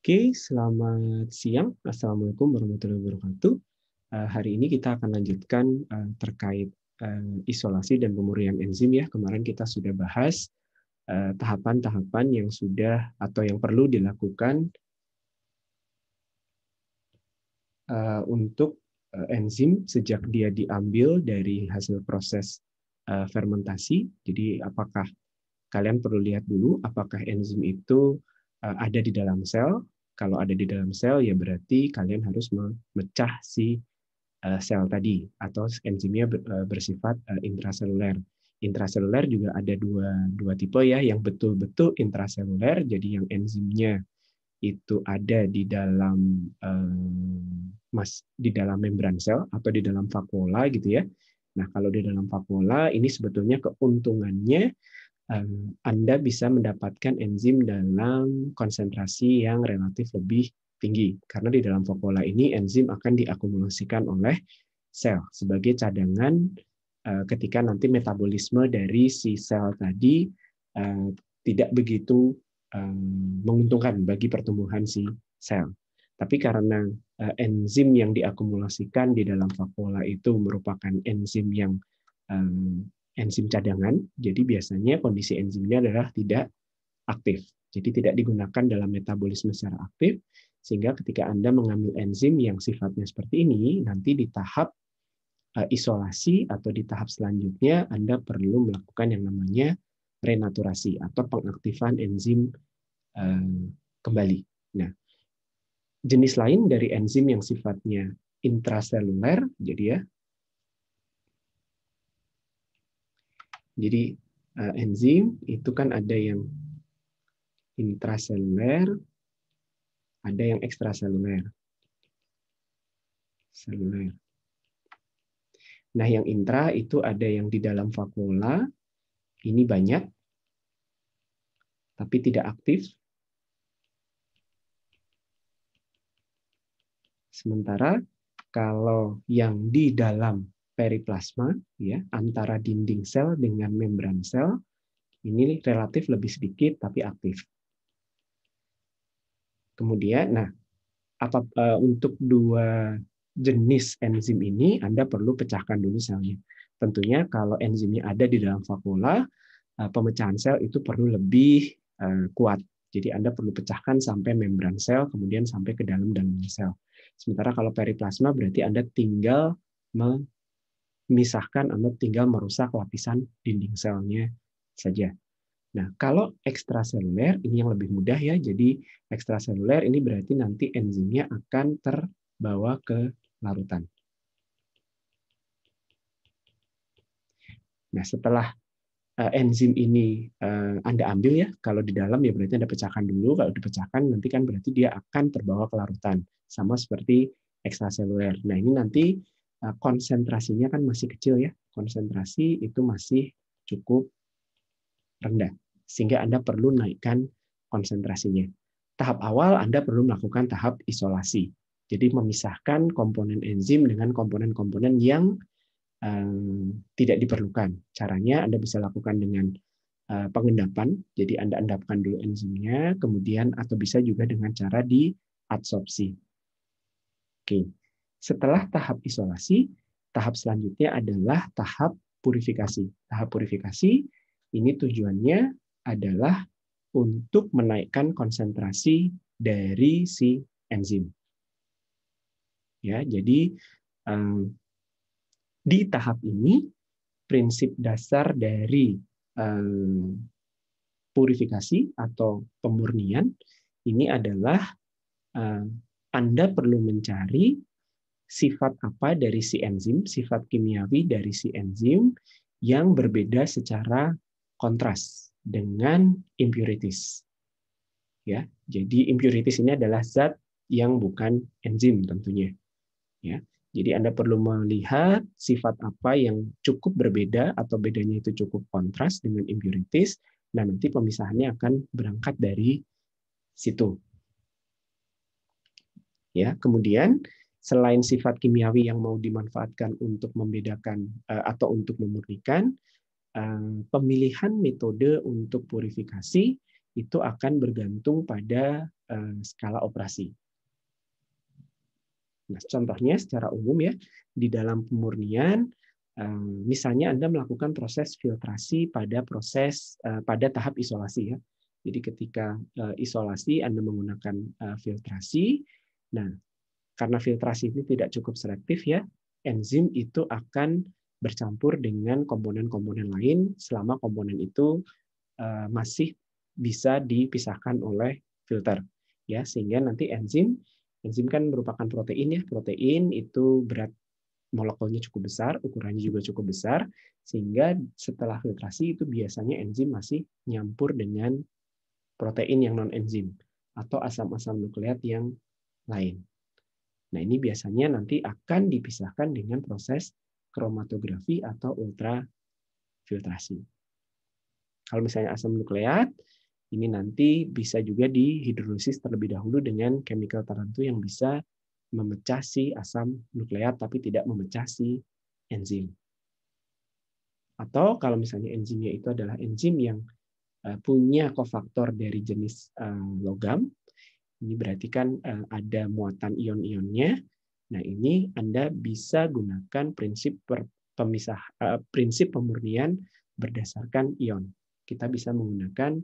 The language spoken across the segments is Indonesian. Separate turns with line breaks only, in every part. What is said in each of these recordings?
Oke, selamat siang. Assalamualaikum warahmatullahi wabarakatuh. Hari ini kita akan lanjutkan terkait isolasi dan pemurnian enzim ya. Kemarin kita sudah bahas tahapan-tahapan yang sudah atau yang perlu dilakukan untuk enzim sejak dia diambil dari hasil proses fermentasi. Jadi apakah kalian perlu lihat dulu apakah enzim itu ada di dalam sel. Kalau ada di dalam sel, ya berarti kalian harus memecah si sel tadi, atau enzimnya bersifat intraseluler. Intraseluler juga ada dua tipe ya, yang betul-betul intraseluler, jadi yang enzimnya itu ada di dalam di dalam membran sel atau di dalam vakuola gitu ya. Nah, kalau di dalam vakuola ini sebetulnya keuntungannya Anda bisa mendapatkan enzim dalam konsentrasi yang relatif lebih tinggi. Karena di dalam vakuola ini enzim akan diakumulasikan oleh sel sebagai cadangan ketika nanti metabolisme dari si sel tadi tidak begitu menguntungkan bagi pertumbuhan si sel. Tapi karena enzim yang diakumulasikan di dalam vakuola itu merupakan enzim yang enzim cadangan, jadi biasanya kondisi enzimnya adalah tidak aktif. Jadi tidak digunakan dalam metabolisme secara aktif, sehingga ketika Anda mengambil enzim yang sifatnya seperti ini, nanti di tahap isolasi atau di tahap selanjutnya Anda perlu melakukan yang namanya renaturasi atau pengaktifan enzim kembali. Nah, jenis lain dari enzim yang sifatnya intraseluler, jadi enzim itu kan ada yang intraseluler, ada yang ekstraseluler. Seluler. Nah, yang intra itu ada yang di dalam vakuola, ini banyak, tapi tidak aktif. Sementara kalau yang di dalam periplasma, ya, antara dinding sel dengan membran sel, ini relatif lebih sedikit tapi aktif. Kemudian, nah, untuk dua jenis enzim ini Anda perlu pecahkan dulu selnya. Tentunya kalau enzimnya ada di dalam vakuola, pemecahan sel itu perlu lebih kuat. Jadi Anda perlu pecahkan sampai membran sel, kemudian sampai ke dalamnya sel. Sementara kalau periplasma berarti Anda tinggal memisahkan, Anda tinggal merusak lapisan dinding selnya saja. Nah, kalau ekstraseluler ini yang lebih mudah ya. Jadi ekstraseluler ini berarti nanti enzimnya akan terbawa ke larutan. Nah, setelah enzim ini Anda ambil ya, kalau di dalam ya berarti Anda pecahkan dulu, kalau dipecahkan nanti kan berarti dia akan terbawa ke larutan, sama seperti ekstraseluler. Nah, ini nanti konsentrasinya kan masih kecil ya, konsentrasi itu masih cukup rendah, sehingga Anda perlu naikkan konsentrasinya. Tahap awal Anda perlu melakukan tahap isolasi, jadi memisahkan komponen enzim dengan komponen-komponen yang tidak diperlukan. Caranya Anda bisa lakukan dengan pengendapan, jadi Anda endapkan dulu enzimnya, kemudian atau bisa juga dengan cara diadsorpsi. Oke. Setelah tahap isolasi, tahap selanjutnya adalah tahap purifikasi. Tahap purifikasi ini tujuannya adalah untuk menaikkan konsentrasi dari si enzim. Ya, jadi di tahap ini prinsip dasar dari purifikasi atau pemurnian ini adalah Anda perlu mencari sifat apa dari si enzim, sifat kimiawi dari si enzim yang berbeda secara kontras dengan impurities. Ya, jadi impurities ini adalah zat yang bukan enzim tentunya. Ya, jadi Anda perlu melihat sifat apa yang cukup berbeda atau bedanya itu cukup kontras dengan impurities. Nah, nanti pemisahannya akan berangkat dari situ. Ya, kemudian selain sifat kimiawi yang mau dimanfaatkan untuk membedakan atau untuk memurnikan, pemilihan metode untuk purifikasi itu akan bergantung pada skala operasi. Nah, contohnya secara umum ya, di dalam pemurnian, misalnya Anda melakukan proses filtrasi pada tahap isolasi ya. Jadi ketika isolasi Anda menggunakan filtrasi, nah karena filtrasi ini tidak cukup selektif ya, enzim itu akan bercampur dengan komponen-komponen lain selama komponen itu masih bisa dipisahkan oleh filter ya, sehingga nanti enzim kan merupakan protein ya. Protein itu berat molekulnya cukup besar, ukurannya juga cukup besar, sehingga setelah filtrasi itu biasanya enzim masih nyampur dengan protein yang non-enzim atau asam-asam nukleat yang lain. Nah, ini biasanya nanti akan dipisahkan dengan proses kromatografi atau ultrafiltrasi. Kalau misalnya asam nukleat, ini nanti bisa juga dihidrolisis terlebih dahulu dengan chemical tertentu yang bisa memecah si asam nukleat tapi tidak memecah si enzim. Atau kalau misalnya enzimnya itu adalah enzim yang punya kofaktor dari jenis logam, ini berarti kan ada muatan ion-ionnya. Nah, ini Anda bisa gunakan prinsip prinsip pemurnian berdasarkan ion. Kita bisa menggunakan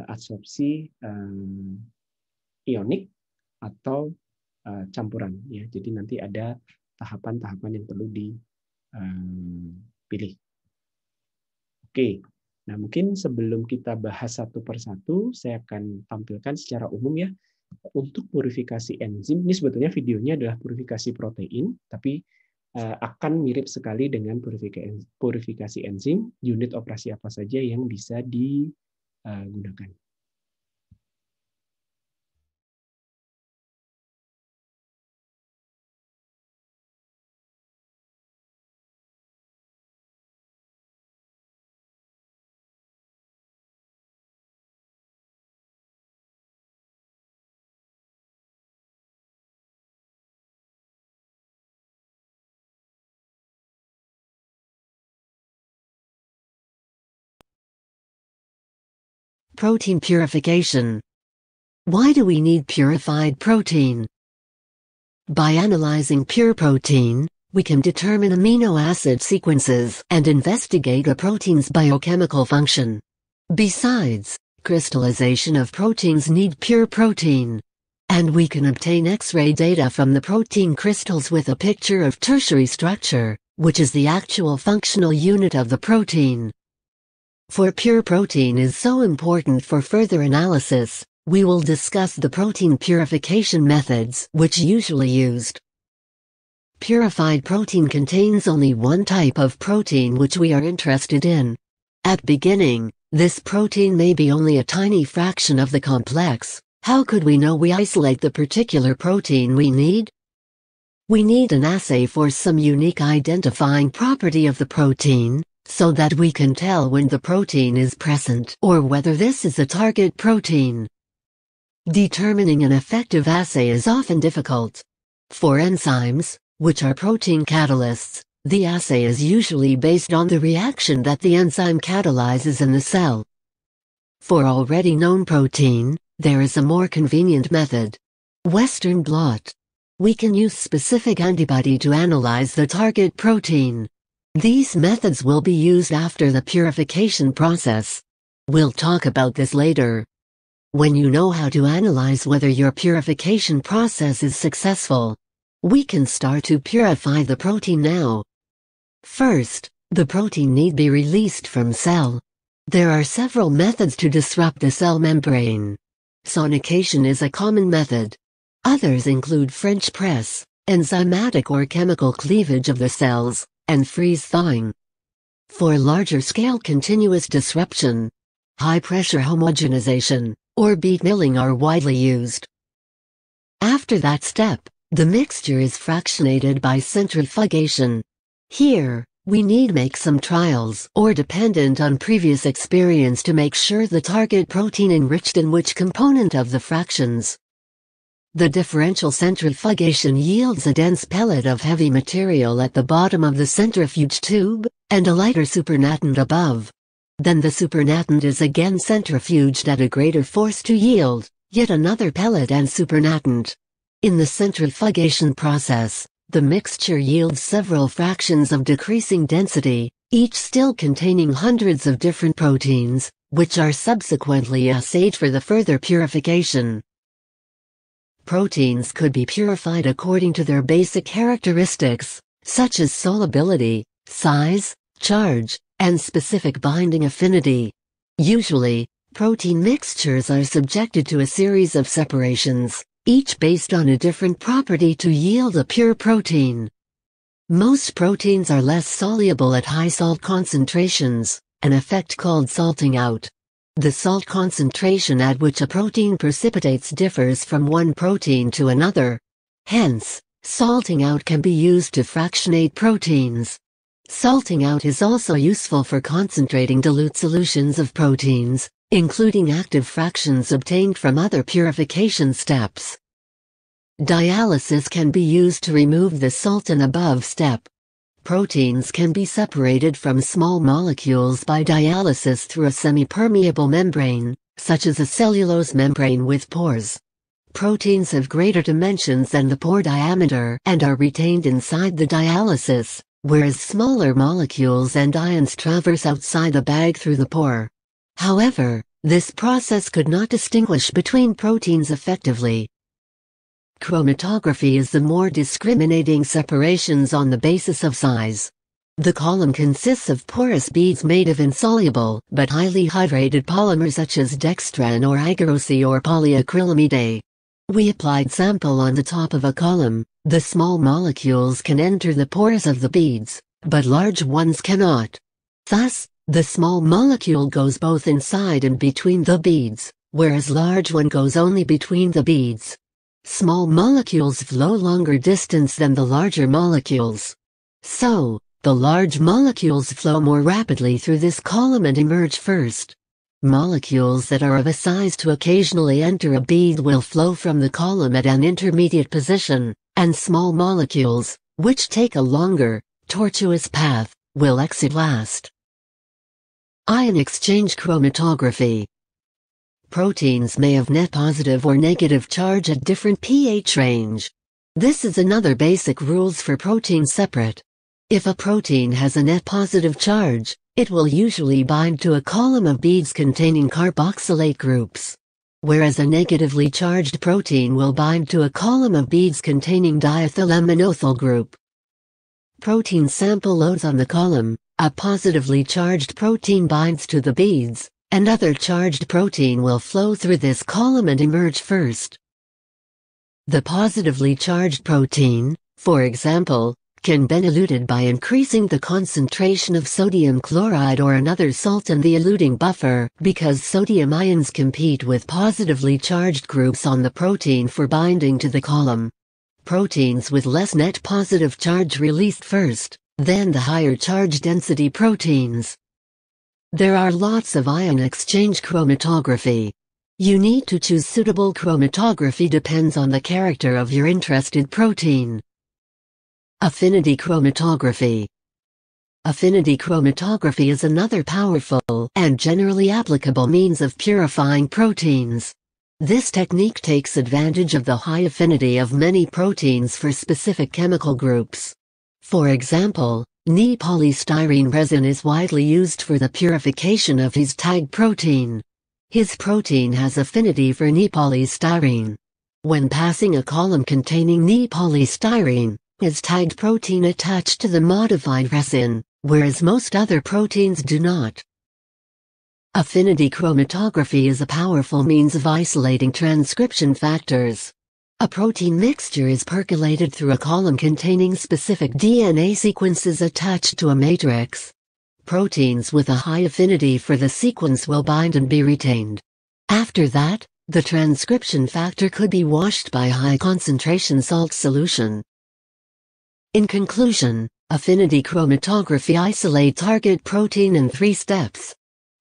adsorpsi ionik atau campuran ya. Jadi nanti ada tahapan-tahapan yang perlu dipilih. Oke. Nah, mungkin sebelum kita bahas satu persatu, saya akan tampilkan secara umum ya. Untuk purifikasi enzim, ini sebetulnya videonya adalah purifikasi protein, tapi akan mirip sekali dengan purifikasi enzim. Unit operasi apa saja yang bisa digunakan.
Protein purification. Why do we need purified protein? By analyzing pure protein, we can determine amino acid sequences and investigate a protein's biochemical function. Besides, crystallization of proteins need pure protein. And we can obtain X-ray data from the protein crystals with a picture of tertiary structure, which is the actual functional unit of the protein. For pure protein is so important for further analysis, we will discuss the protein purification methods which usually used. Purified protein contains only one type of protein which we are interested in. At beginning, this protein may be only a tiny fraction of the complex. How could we know we isolate the particular protein we need? We need an assay for some unique identifying property of the protein, so that we can tell when the protein is present or whether this is a target protein. Determining an effective assay is often difficult. For enzymes, which are protein catalysts, the assay is usually based on the reaction that the enzyme catalyzes in the cell. For already known protein, there is a more convenient method. Western blot. We can use specific antibody to analyze the target protein. These methods will be used after the purification process. We'll talk about this later. When you know how to analyze whether your purification process is successful, we can start to purify the protein now. First, the protein need be released from cell. There are several methods to disrupt the cell membrane. Sonication is a common method. Others include French press, enzymatic or chemical cleavage of the cells, and freeze-thawing. For larger-scale continuous disruption, high-pressure homogenization, or bead milling are widely used. After that step, the mixture is fractionated by centrifugation. Here, we need make some trials or dependent on previous experience to make sure the target protein enriched in which component of the fractions. The differential centrifugation yields a dense pellet of heavy material at the bottom of the centrifuge tube, and a lighter supernatant above. Then the supernatant is again centrifuged at a greater force to yield yet another pellet and supernatant. In the centrifugation process, the mixture yields several fractions of decreasing density, each still containing hundreds of different proteins, which are subsequently assayed for the further purification. Proteins could be purified according to their basic characteristics, such as solubility, size, charge, and specific binding affinity. Usually, protein mixtures are subjected to a series of separations, each based on a different property to yield a pure protein. Most proteins are less soluble at high salt concentrations, an effect called salting out. The salt concentration at which a protein precipitates differs from one protein to another. Hence, salting out can be used to fractionate proteins. Salting out is also useful for concentrating dilute solutions of proteins, including active fractions obtained from other purification steps. Dialysis can be used to remove the salt in above step. Proteins can be separated from small molecules by dialysis through a semi-permeable membrane, such as a cellulose membrane with pores. Proteins have greater dimensions than the pore diameter and are retained inside the dialysis, whereas smaller molecules and ions traverse outside the bag through the pore. However, this process could not distinguish between proteins effectively. Chromatography is the more discriminating separations on the basis of size. The column consists of porous beads made of insoluble but highly hydrated polymers such as dextran or agarose or polyacrylamide. We applied sample on the top of a column. The small molecules can enter the pores of the beads, but large ones cannot. Thus, the small molecule goes both inside and between the beads, whereas large one goes only between the beads. Small molecules flow longer distance than the larger molecules. So, the large molecules flow more rapidly through this column and emerge first. Molecules that are of a size to occasionally enter a bead will flow from the column at an intermediate position, and small molecules, which take a longer, tortuous path, will exit last. Ion exchange chromatography. Proteins may have net positive or negative charge at different pH range. This is another basic rules for proteins separate. If a protein has a net positive charge, it will usually bind to a column of beads containing carboxylate groups, whereas a negatively charged protein will bind to a column of beads containing diethylaminoethyl group. Protein sample loads on the column. A positively charged protein binds to the beads. Another charged protein will flow through this column and emerge first. The positively charged protein, for example, can be eluted by increasing the concentration of sodium chloride or another salt in the eluting buffer, because sodium ions compete with positively charged groups on the protein for binding to the column. Proteins with less net positive charge released first, then the higher charge density proteins. There are lots of ion exchange chromatography. You need to choose suitable chromatography depends on the character of your interested protein. Affinity chromatography. Affinity chromatography is another powerful and generally applicable means of purifying proteins. This technique takes advantage of the high affinity of many proteins for specific chemical groups. For example, Ni-polystyrene resin is widely used for the purification of his tag protein. His protein has affinity for Ni-polystyrene. When passing a column containing Ni-polystyrene, his tagged protein attached to the modified resin, whereas most other proteins do not. Affinity chromatography is a powerful means of isolating transcription factors. A protein mixture is percolated through a column containing specific DNA sequences attached to a matrix. Proteins with a high affinity for the sequence will bind and be retained. After that, the transcription factor could be washed by high concentration salt solution. In conclusion, affinity chromatography isolates target protein in 3 steps.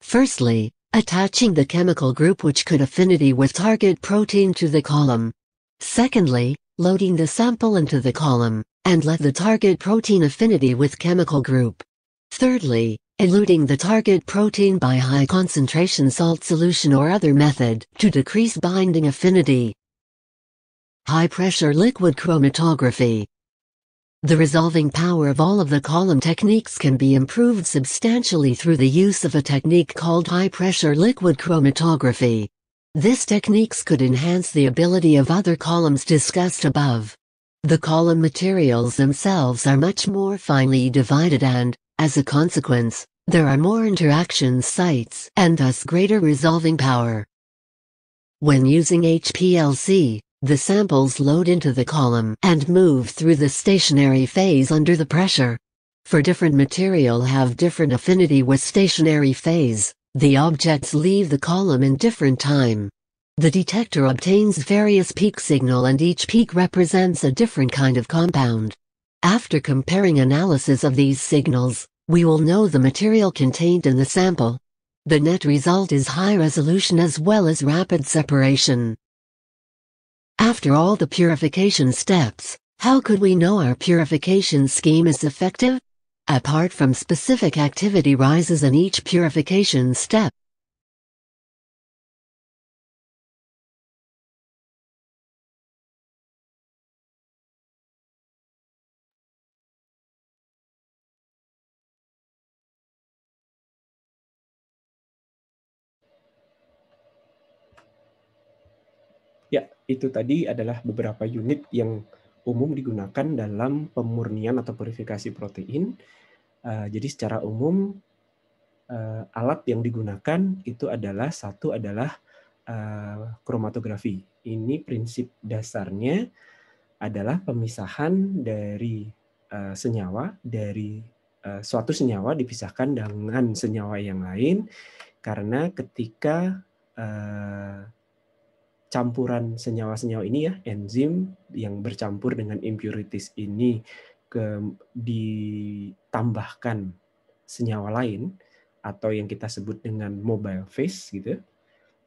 Firstly, attaching the chemical group which could affinity with target protein to the column. Secondly, loading the sample into the column, and let the target protein affinity with chemical group. Thirdly, eluting the target protein by high concentration salt solution or other method to decrease binding affinity. High pressure liquid chromatography. The resolving power of all of the column techniques can be improved substantially through the use of a technique called high pressure liquid chromatography. This techniques could enhance the ability of other columns discussed above. The column materials themselves are much more finely divided and, as a consequence, there are more interaction sites and thus greater resolving power. When using HPLC, the samples load into the column and move through the stationary phase under the pressure. For different material have different affinity with stationary phase, the objects leave the column in different time. The detector obtains various peak signal and each peak represents a different kind of compound. After comparing analysis of these signals, we will know the material contained in the sample. The net result is high resolution as well as rapid separation. After all the purification steps, how could we know our purification scheme is effective? Apart from specific activity rises in each purification step.
Ya, itu tadi adalah beberapa unit yang umum digunakan dalam pemurnian atau purifikasi protein. Jadi secara umum alat yang digunakan itu adalah kromatografi. Ini prinsip dasarnya adalah pemisahan dari senyawa dari suatu senyawa dipisahkan dengan senyawa yang lain karena ketika campuran senyawa-senyawa ini ya, enzim yang bercampur dengan impurities ini ditambahkan senyawa lain atau yang kita sebut dengan mobile phase gitu.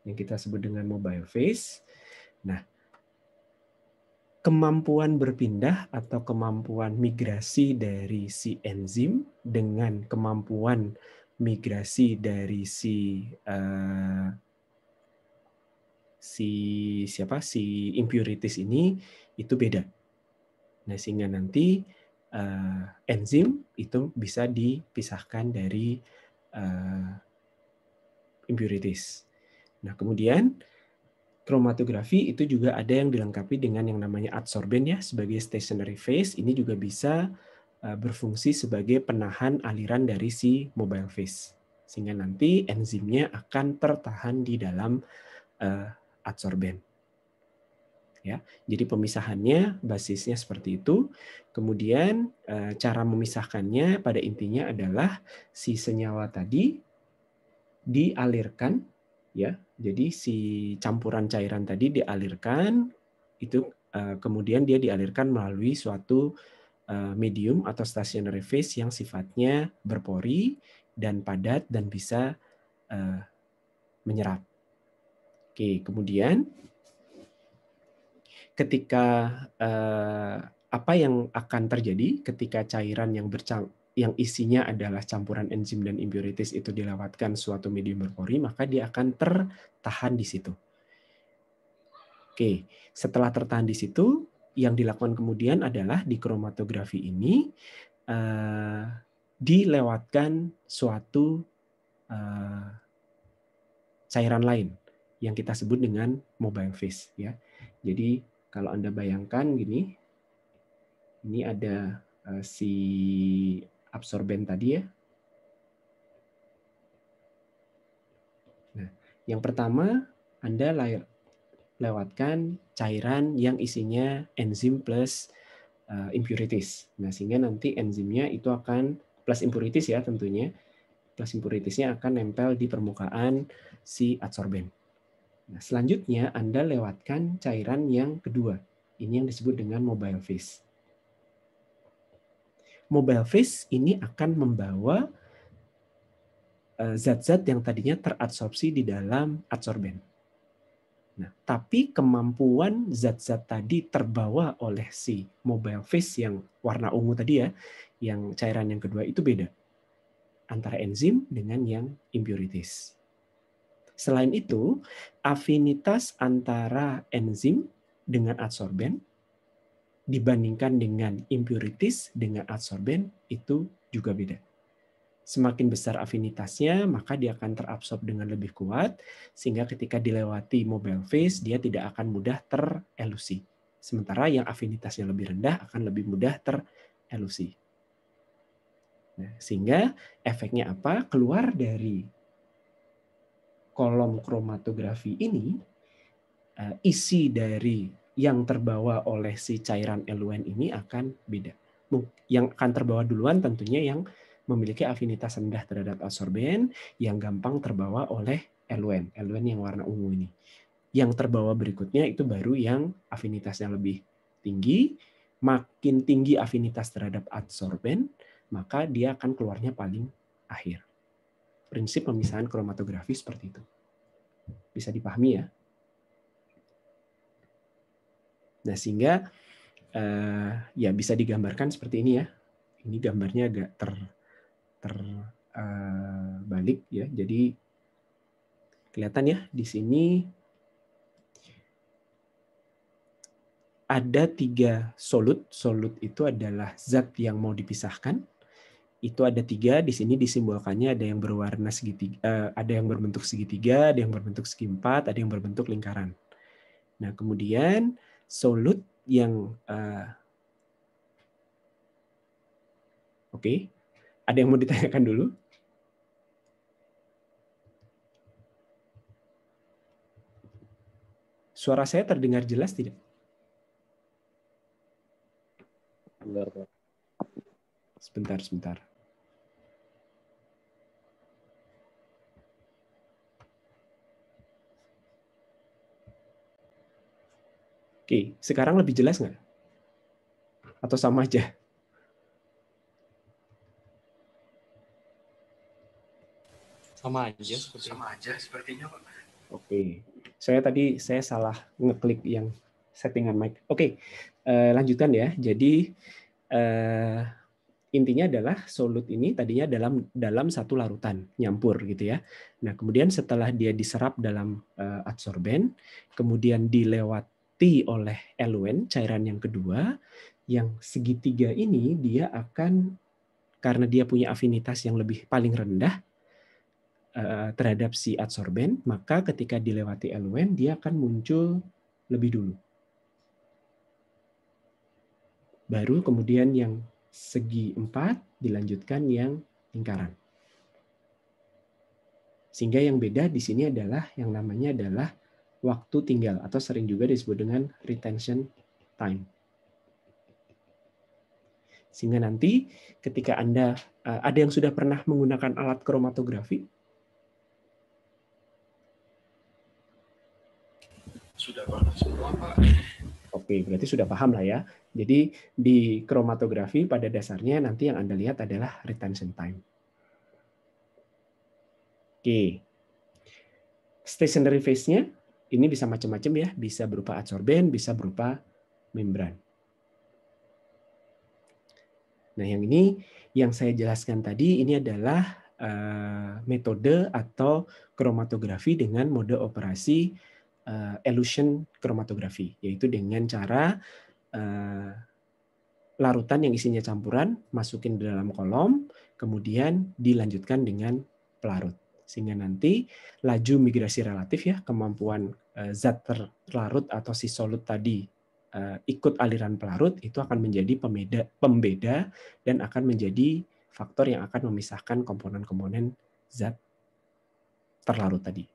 Yang kita sebut dengan mobile phase. Nah, kemampuan berpindah atau kemampuan migrasi dari si enzim dengan kemampuan migrasi dari si impurities ini itu beda. Nah, sehingga nanti enzim itu bisa dipisahkan dari impurities. Nah, kemudian kromatografi itu juga ada yang dilengkapi dengan yang namanya adsorben ya sebagai stationary phase. Ini juga bisa berfungsi sebagai penahan aliran dari si mobile phase. Sehingga nanti enzimnya akan tertahan di dalam adsorben. Ya, jadi pemisahannya basisnya seperti itu. Kemudian cara memisahkannya pada intinya adalah si senyawa tadi dialirkan, ya. Jadi si campuran cairan tadi dialirkan, itu kemudian dia dialirkan melalui suatu medium atau stationary phase yang sifatnya berpori dan padat dan bisa menyerap. Oke, kemudian ketika apa yang akan terjadi ketika cairan yang isinya adalah campuran enzim dan impurities itu dilewatkan suatu medium berpori, maka dia akan tertahan di situ. Oke, setelah tertahan di situ, yang dilakukan kemudian adalah di kromatografi ini dilewatkan suatu cairan lain yang kita sebut dengan mobile phase, ya. Jadi kalau Anda bayangkan gini, ini ada si absorben tadi ya. Nah, yang pertama Anda lewatkan cairan yang isinya enzim plus impurities. Nah, sehingga nanti enzimnya itu akan plus impurities ya tentunya. Plus impuritiesnya akan nempel di permukaan si adsorben. Nah, selanjutnya Anda lewatkan cairan yang kedua. Ini yang disebut dengan mobile phase. Mobile phase ini akan membawa zat-zat yang tadinya terabsorpsi di dalam adsorben. Nah, tapi kemampuan zat-zat tadi terbawa oleh si mobile phase yang warna ungu tadi ya, yang cairan yang kedua itu beda. antara enzim dengan yang impurities. Selain itu, afinitas antara enzim dengan adsorben dibandingkan dengan impurities dengan adsorben itu juga beda. Semakin besar afinitasnya, maka dia akan terabsorb dengan lebih kuat, sehingga ketika dilewati mobile phase, dia tidak akan mudah terelusi. Sementara yang afinitasnya lebih rendah akan lebih mudah terelusi. Nah, sehingga efeknya apa? Keluar dari kolom kromatografi ini, isi dari yang terbawa oleh si cairan eluen ini akan beda. Yang akan terbawa duluan tentunya yang memiliki afinitas rendah terhadap adsorben, yang gampang terbawa oleh eluen yang warna ungu ini. Yang terbawa berikutnya itu baru yang afinitasnya lebih tinggi. Makin tinggi afinitas terhadap adsorben, maka dia akan keluarnya paling akhir. Prinsip pemisahan kromatografi seperti itu. Bisa dipahami ya? Nah, sehingga ya bisa digambarkan seperti ini ya. Ini gambarnya agak terbalik ya. Jadi kelihatan ya di sini ada 3 solut. Solut itu adalah zat yang mau dipisahkan. Itu ada 3 di sini disimbolkannya, ada yang berwarna segitiga, ada yang berbentuk segitiga, ada yang berbentuk segi empat, ada yang berbentuk lingkaran. Nah, kemudian solut yang oke. Ada yang mau ditanyakan dulu? Suara saya terdengar jelas tidak? Sebentar. Oke, sekarang lebih jelas nggak? Atau sama aja?
Sama aja sepertinya, Pak.
Oke, saya salah ngeklik yang settingan mic. Oke, lanjutkan ya. Jadi intinya adalah solut ini tadinya dalam satu larutan, nyampur gitu ya. Nah, kemudian setelah dia diserap dalam adsorben, kemudian dilewati oleh eluen, cairan yang kedua, yang segitiga ini dia akan, karena dia punya afinitas yang paling rendah terhadap si adsorben, maka ketika dilewati eluen dia akan muncul lebih dulu. Baru kemudian yang segi 4 dilanjutkan yang lingkaran. Sehingga yang beda di sini adalah yang namanya adalah waktu tinggal, atau sering juga disebut dengan retention time. Sehingga nanti ketika Anda ada yang sudah pernah menggunakan alat kromatografi?
Sudah paham semua, Pak.
Oke, berarti sudah paham lah ya. Jadi di kromatografi pada dasarnya nanti yang Anda lihat adalah retention time. Oke. Stationary phase-nya ini bisa macam-macam ya, bisa berupa adsorben, bisa berupa membran. Nah, yang ini yang saya jelaskan tadi ini adalah metode atau kromatografi dengan mode operasi elution kromatografi, yaitu dengan cara larutan yang isinya campuran masukin ke dalam kolom, kemudian dilanjutkan dengan pelarut. Sehingga nanti laju migrasi relatif ya, kemampuan zat terlarut atau si solut tadi ikut aliran pelarut itu akan menjadi pembeda dan akan menjadi faktor yang akan memisahkan komponen-komponen zat terlarut tadi.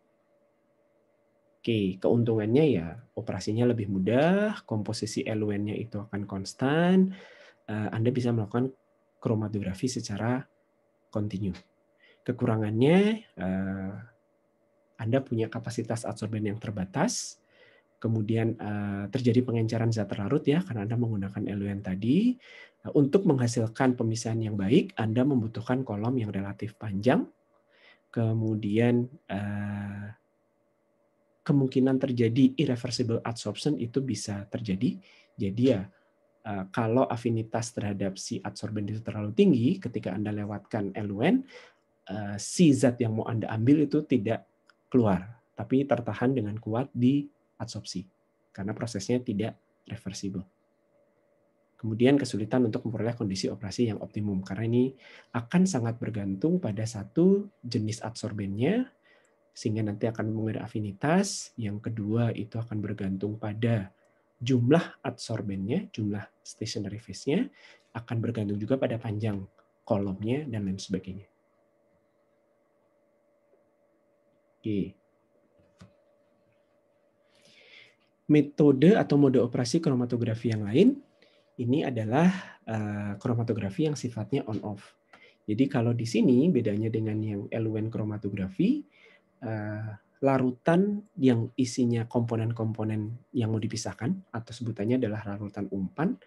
Oke, keuntungannya ya operasinya lebih mudah, komposisi eluennya itu akan konstan, Anda bisa melakukan kromatografi secara kontinu. Kekurangannya, Anda punya kapasitas adsorben yang terbatas, kemudian terjadi pengenceran zat terlarut ya, karena Anda menggunakan eluen tadi. Untuk menghasilkan pemisahan yang baik, Anda membutuhkan kolom yang relatif panjang, kemudian kemungkinan terjadi irreversible adsorption itu bisa terjadi. Jadi ya, kalau afinitas terhadap si adsorben itu terlalu tinggi, ketika Anda lewatkan eluen, si zat yang mau Anda ambil itu tidak keluar, tapi tertahan dengan kuat di adsorpsi karena prosesnya tidak reversible. Kemudian kesulitan untuk memperoleh kondisi operasi yang optimum karena ini akan sangat bergantung pada satu jenis adsorbennya, sehingga nanti akan memiliki afinitas. Yang kedua itu akan bergantung pada jumlah adsorbennya, jumlah stationary phase-nya, akan bergantung juga pada panjang kolomnya dan lain sebagainya. Oke. Metode atau mode operasi kromatografi yang lain ini adalah kromatografi yang sifatnya on-off. Jadi kalau di sini bedanya dengan yang eluent kromatografi, larutan yang isinya komponen-komponen yang mau dipisahkan, atau sebutannya adalah larutan umpan,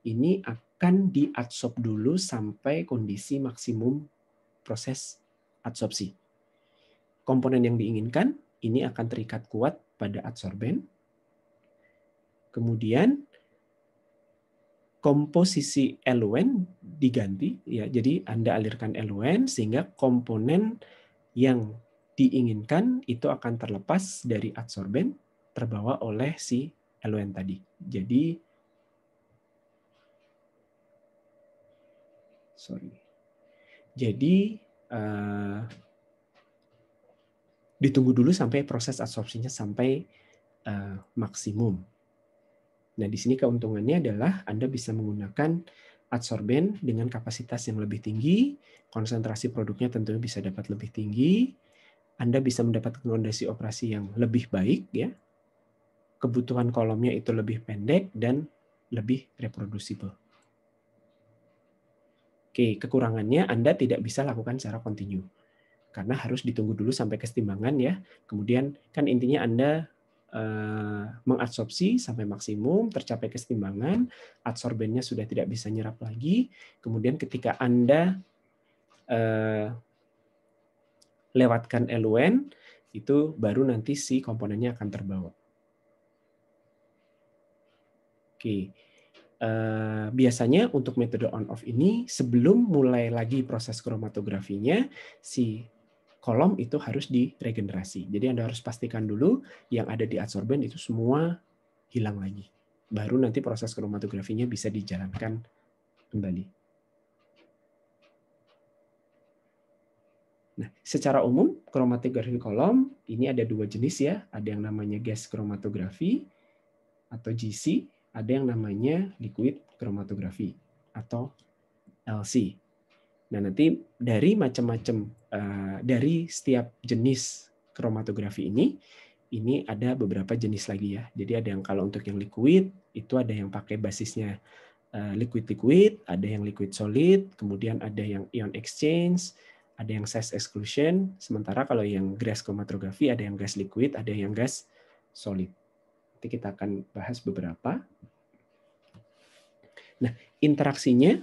ini akan diadsorb dulu sampai kondisi maksimum proses adsorpsi. Komponen yang diinginkan, ini akan terikat kuat pada adsorben. Kemudian komposisi eluent diganti, ya. Jadi Anda alirkan eluent sehingga komponen yang diinginkan itu akan terlepas dari adsorben, terbawa oleh si eluent tadi. Jadi ditunggu dulu sampai proses adsorpsinya sampai maksimum. Nah, di sini keuntungannya adalah Anda bisa menggunakan adsorben dengan kapasitas yang lebih tinggi, konsentrasi produknya tentunya bisa dapat lebih tinggi, Anda bisa mendapatkan kondisi operasi yang lebih baik, ya. Kebutuhan kolomnya itu lebih pendek dan lebih reproducible. Oke, kekurangannya Anda tidak bisa lakukan secara kontinu. Karena harus ditunggu dulu sampai kesetimbangan, ya. Kemudian kan intinya Anda mengadsorpsi sampai maksimum, tercapai kesetimbangan, adsorbennya sudah tidak bisa nyerap lagi, kemudian ketika Anda lewatkan eluent, itu baru nanti si komponennya akan terbawa. Oke, biasanya untuk metode on-off ini, sebelum mulai lagi proses kromatografinya, si kolom itu harus diregenerasi. Jadi Anda harus pastikan dulu yang ada di adsorben itu semua hilang lagi. Baru nanti proses kromatografinya bisa dijalankan kembali. Nah, secara umum kromatografi kolom ini ada dua jenis, ya. Ada yang namanya gas kromatografi atau GC, ada yang namanya liquid kromatografi atau LC. Nah, nanti dari macam-macam dari setiap jenis kromatografi ini ada beberapa jenis lagi, ya. Jadi ada yang kalau untuk yang liquid itu ada yang pakai basisnya liquid-liquid, ada yang liquid solid, kemudian ada yang ion exchange, ada yang size exclusion. Sementara kalau yang gas kromatografi ada yang gas liquid, ada yang gas solid. Nanti kita akan bahas beberapa. Nah, interaksinya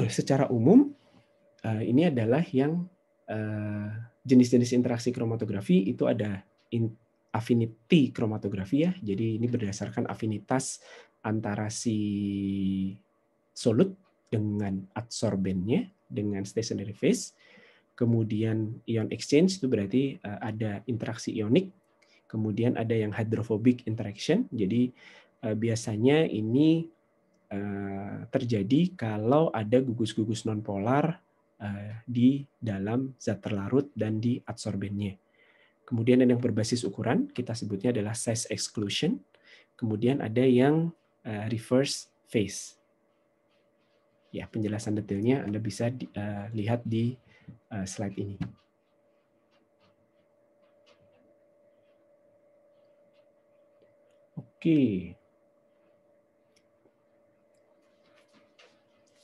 secara umum ini adalah yang jenis-jenis interaksi kromatografi itu ada affinity kromatografi, ya. Jadi ini berdasarkan afinitas antara si solut dengan adsorbennya dengan stationary phase. Kemudian ion exchange itu berarti ada interaksi ionik. Kemudian ada yang hydrophobic interaction. Jadi biasanya ini terjadi kalau ada gugus-gugus nonpolar di dalam zat terlarut dan di adsorbennya. Kemudian ada yang berbasis ukuran, kita sebutnya adalah size exclusion. Kemudian ada yang reverse phase. Ya, penjelasan detailnya Anda bisa lihat di slide ini. Oke.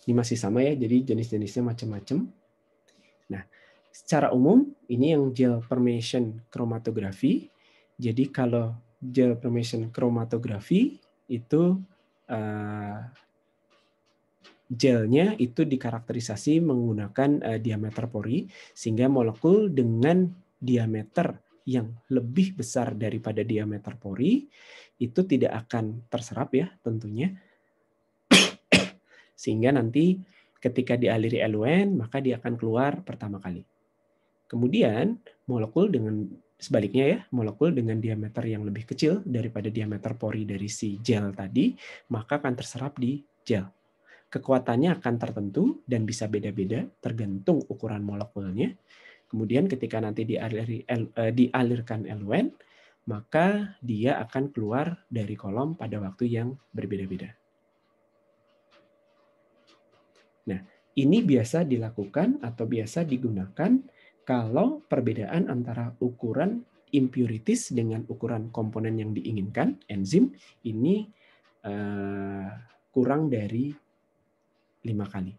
Ini masih sama, ya, jadi jenis-jenisnya macam-macam. Nah, secara umum ini yang gel permeation chromatografi. Jadi kalau gel permeation chromatografi itu gelnya itu dikarakterisasi menggunakan diameter pori, sehingga molekul dengan diameter yang lebih besar daripada diameter pori itu tidak akan terserap, ya, tentunya. Sehingga nanti Ketika dialiri eluen, maka dia akan keluar pertama kali. Kemudian molekul dengan sebaliknya ya, molekul dengan diameter yang lebih kecil daripada diameter pori dari si gel tadi, maka akan terserap di gel. Kekuatannya akan tertentu dan bisa beda-beda tergantung ukuran molekulnya. Kemudian ketika nanti dialirkan eluen, maka dia akan keluar dari kolom pada waktu yang berbeda-beda. Nah, ini biasa dilakukan atau biasa digunakan kalau perbedaan antara ukuran impurities dengan ukuran komponen yang diinginkan, enzim, ini kurang dari 5 kali.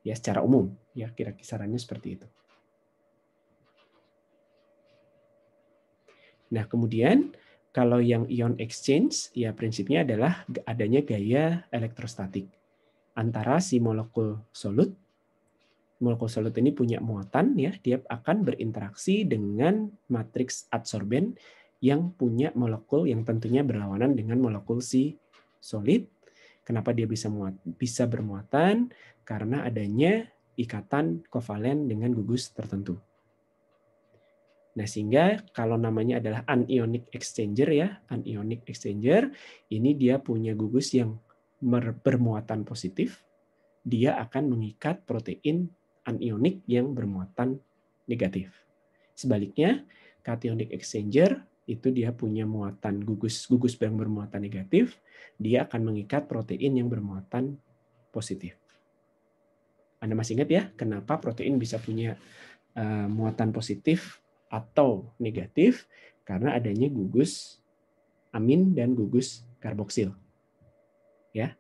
Ya, secara umum, ya kira kisarannya seperti itu. Nah, kemudian kalau yang ion exchange, ya prinsipnya adalah adanya gaya elektrostatik antara si molekul solut. Molekul solut ini punya muatan, ya, dia akan berinteraksi dengan matriks adsorben yang punya molekul yang tentunya berlawanan dengan molekul si solid. Kenapa dia bisa bermuatan? Karena adanya ikatan kovalen dengan gugus tertentu. Nah, sehingga kalau namanya adalah anionic exchanger, ya, anionic exchanger, ini dia punya gugus yang bermuatan positif, dia akan mengikat protein anionik yang bermuatan negatif. Sebaliknya, cationic exchanger itu dia punya muatan gugus yang bermuatan negatif, dia akan mengikat protein yang bermuatan positif. Anda masih ingat ya, kenapa protein bisa punya muatan positif atau negatif? Karena adanya gugus amin dan gugus karboksil. Ya.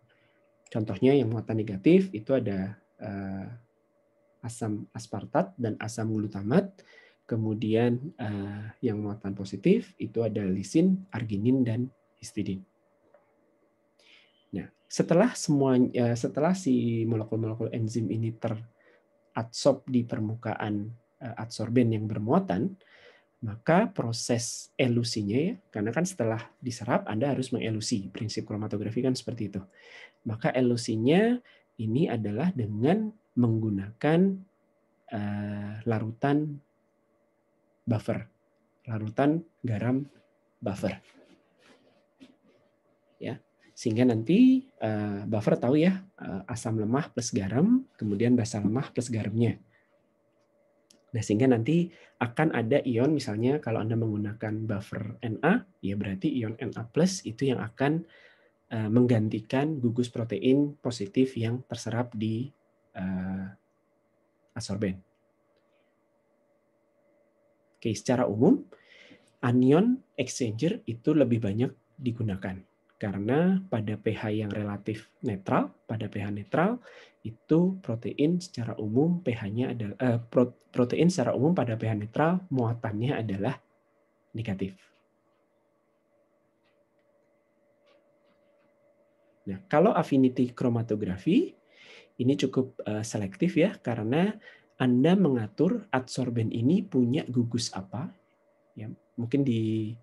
Contohnya yang muatan negatif itu ada asam aspartat dan asam glutamat. Kemudian yang muatan positif itu ada lisin, arginin, dan histidin. Nah, setelah si molekul-molekul enzim ini teradsorb di permukaan adsorben yang bermuatan, maka proses elusinya, ya, karena kan setelah diserap Anda harus mengelusi, prinsip kromatografi kan seperti itu. Maka elusinya ini adalah dengan menggunakan larutan buffer, larutan garam buffer. Ya, sehingga nanti buffer tahu ya, asam lemah plus garam, kemudian basa lemah plus garamnya. Nah, sehingga nanti akan ada ion, misalnya kalau Anda menggunakan buffer Na, ya berarti ion Na plus itu yang akan menggantikan gugus protein positif yang terserap di adsorben. Oke, secara umum anion exchanger itu lebih banyak digunakan karena pada pH yang relatif netral, pada pH netral itu protein secara umum pH-nya adalah protein secara umum pada pH netral muatannya adalah negatif. Nah, kalau affinity kromatografi ini cukup selektif ya, karena Anda mengatur adsorben ini punya gugus apa. Ya, mungkin di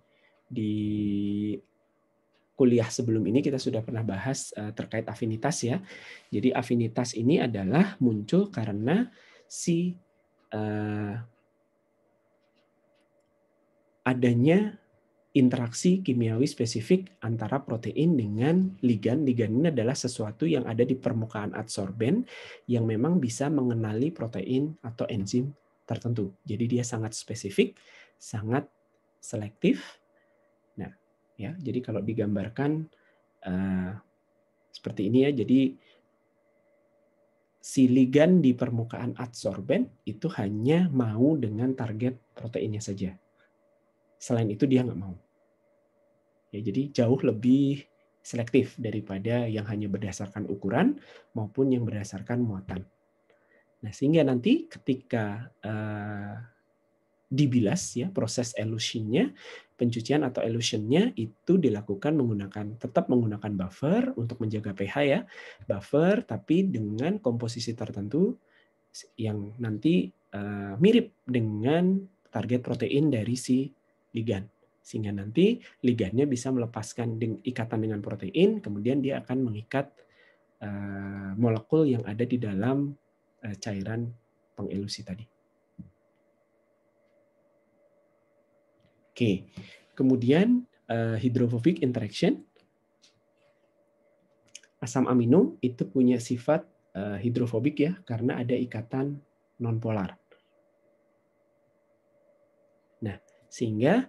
kuliah sebelum ini kita sudah pernah bahas terkait afinitas ya. Jadi afinitas ini adalah muncul karena si adanya interaksi kimiawi spesifik antara protein dengan ligan. Ligan ini adalah sesuatu yang ada di permukaan adsorben yang memang bisa mengenali protein atau enzim tertentu. Jadi dia sangat spesifik, sangat selektif. Nah, ya, jadi kalau digambarkan seperti ini ya, jadi si ligan di permukaan adsorben itu hanya mau dengan target proteinnya saja. Selain itu dia nggak mau. Ya, jadi jauh lebih selektif daripada yang hanya berdasarkan ukuran maupun yang berdasarkan muatan. Nah, sehingga nanti ketika dibilas ya, proses elutionnya, pencucian atau elutionnya itu dilakukan tetap menggunakan buffer untuk menjaga pH ya, buffer tapi dengan komposisi tertentu yang nanti mirip dengan target protein dari si ligan, sehingga nanti ligannya bisa melepaskan ikatan dengan protein, kemudian dia akan mengikat molekul yang ada di dalam cairan pengelusi tadi. Oke, kemudian hydrophobic interaction. Asam amino itu punya sifat hidrofobik ya, karena ada ikatan nonpolar. Nah, sehingga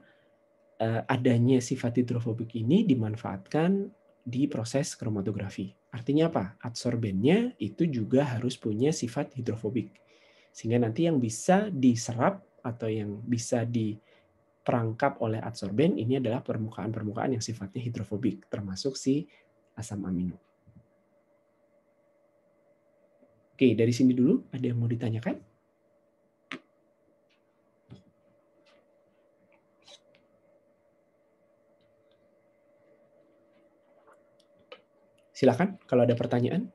adanya sifat hidrofobik ini dimanfaatkan di proses kromatografi. Artinya apa? Adsorbennya itu juga harus punya sifat hidrofobik. Sehingga nanti yang bisa diserap atau yang bisa diperangkap oleh adsorben ini adalah permukaan-permukaan yang sifatnya hidrofobik, termasuk si asam amino. Oke, dari sini dulu ada yang mau ditanyakan? Silakan kalau ada pertanyaan.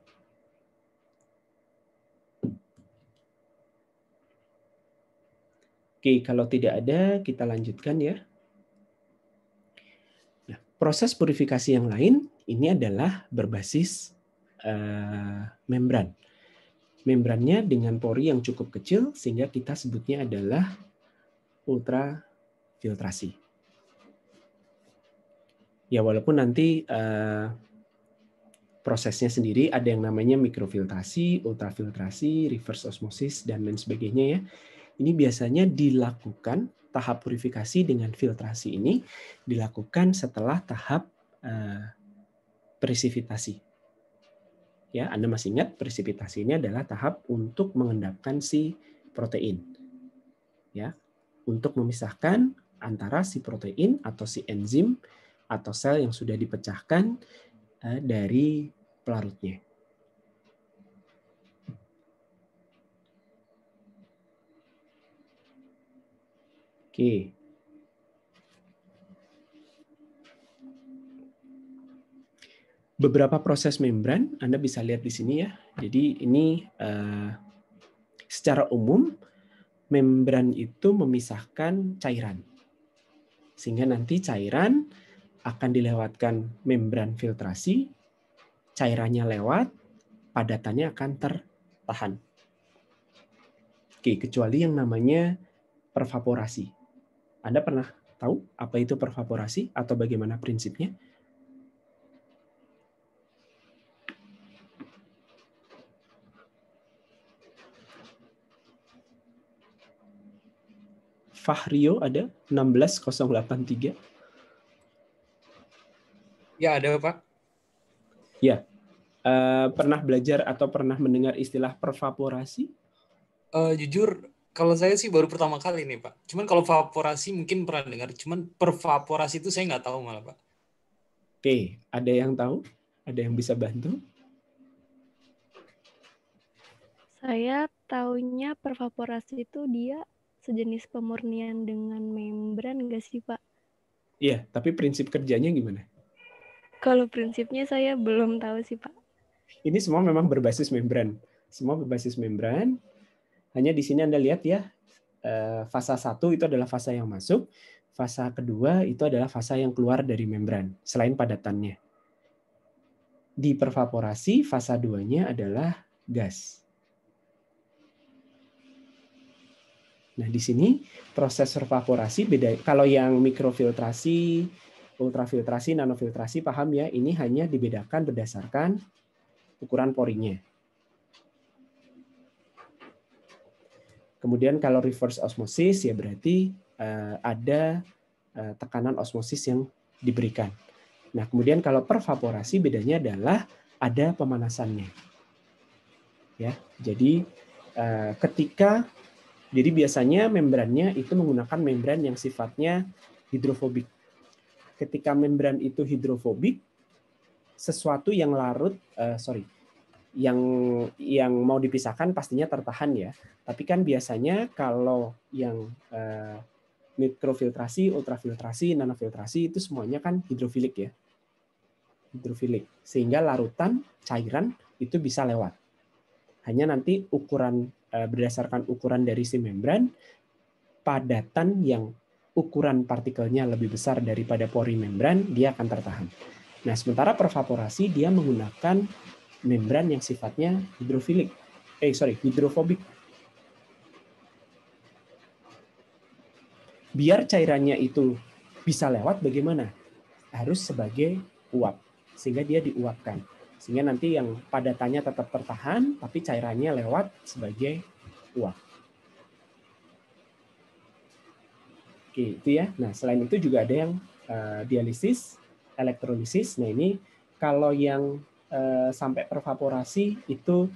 Oke, kalau tidak ada, kita lanjutkan ya. Nah, proses purifikasi yang lain ini adalah berbasis membran. Membrannya dengan pori yang cukup kecil sehingga kita sebutnya adalah ultrafiltrasi. Ya, walaupun nanti prosesnya sendiri ada yang namanya mikrofiltrasi, ultrafiltrasi, reverse osmosis, dan lain sebagainya ya. Ini biasanya dilakukan, tahap purifikasi dengan filtrasi ini dilakukan setelah tahap presipitasi. Ya, Anda masih ingat presipitasi ini adalah tahap untuk mengendapkan si protein. Ya, untuk memisahkan antara si protein atau si enzim atau sel yang sudah dipecahkan dari pelarutnya. Oke. Beberapa proses membran Anda bisa lihat di sini ya. Jadi ini secara umum membran itu memisahkan cairan. Sehingga nanti cairan akan dilewatkan membran filtrasi, cairannya lewat, padatannya akan tertahan. Oke, kecuali yang namanya pervaporasi. Anda pernah tahu apa itu pervaporasi atau bagaimana prinsipnya? Fahrio ada 16083.
Ya, ada, Pak.
Ya. Pernah belajar atau pernah mendengar istilah pervaporasi?
Jujur, kalau saya sih baru pertama kali nih, Pak. Cuman kalau vaporasi mungkin pernah dengar. Cuman pervaporasi itu saya nggak tahu malah, Pak.
Oke, ada yang tahu? Ada yang bisa bantu?
Saya taunya pervaporasi itu dia sejenis pemurnian dengan membran nggak sih, Pak?
Iya, tapi prinsip kerjanya gimana?
Kalau prinsipnya saya belum tahu sih, Pak.
Ini semua memang berbasis membran. Semua berbasis membran. Hanya di sini Anda lihat ya, fase 1 itu adalah fase yang masuk, fase kedua itu adalah fase yang keluar dari membran, selain padatannya. Di pervaporasi, fase 2-nya adalah gas. Nah, di sini proses pervaporasi beda. Kalau yang mikrofiltrasi, ultrafiltrasi, nanofiltrasi, paham ya, ini hanya dibedakan berdasarkan ukuran porinya. Kemudian kalau reverse osmosis ya berarti ada tekanan osmosis yang diberikan. Nah, kemudian kalau pervaporasi bedanya adalah ada pemanasannya. Ya, jadi jadi biasanya membrannya itu menggunakan membran yang sifatnya hidrofobik. Ketika membran itu hidrofobik, sesuatu yang larut, yang mau dipisahkan pastinya tertahan ya. Tapi kan biasanya kalau yang mikrofiltrasi, ultrafiltrasi, nanofiltrasi itu semuanya kan hidrofilik ya. Hidrofilik. Sehingga larutan cairan itu bisa lewat. Hanya nanti berdasarkan ukuran dari si membran, padatan yang ukuran partikelnya lebih besar daripada pori membran, dia akan tertahan. Nah, sementara pervaporasi dia menggunakan membran yang sifatnya hidrofobik. Biar cairannya itu bisa lewat bagaimana? Harus sebagai uap, sehingga dia diuapkan. Sehingga nanti yang padatannya tetap tertahan, tapi cairannya lewat sebagai uap. Oke, itu ya. Nah, selain itu juga ada yang dialisis, elektrolisis. Nah, ini kalau yang sampai pervaporasi itu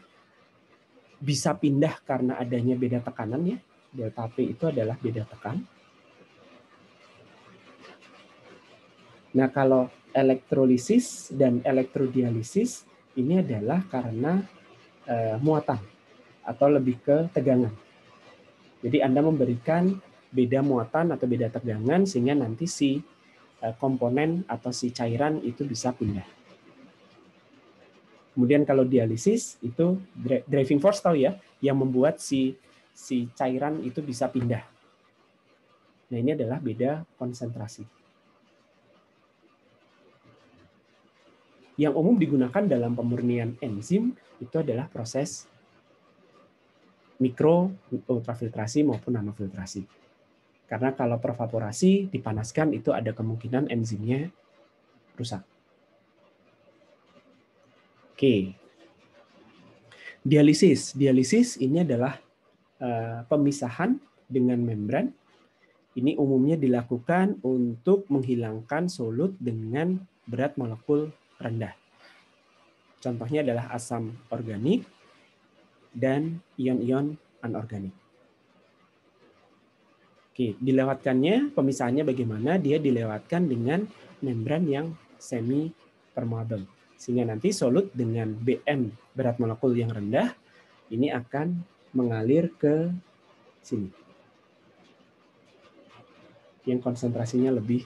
bisa pindah karena adanya beda tekanan ya. Delta P itu adalah beda tekan. Nah, kalau elektrolisis dan elektrodialisis ini adalah karena muatan atau lebih ke tegangan. Jadi Anda memberikan beda muatan atau beda tegangan sehingga nanti si komponen atau si cairan itu bisa pindah. Kemudian kalau dialisis itu driving force tahu ya, yang membuat si cairan itu bisa pindah. Nah, ini adalah beda konsentrasi. Yang umum digunakan dalam pemurnian enzim itu adalah proses mikro ultrafiltrasi maupun nanofiltrasi. Karena kalau pervaporasi dipanaskan itu ada kemungkinan enzimnya rusak. Oke. Dialisis ini adalah pemisahan dengan membran. Ini umumnya dilakukan untuk menghilangkan solut dengan berat molekul rendah. Contohnya adalah asam organik dan ion-ion anorganik. Oke, dilewatkannya, pemisahannya bagaimana? Dia dilewatkan dengan membran yang semi permeable. Sehingga nanti solut dengan BM berat molekul yang rendah ini akan mengalir ke sini. Yang konsentrasinya lebih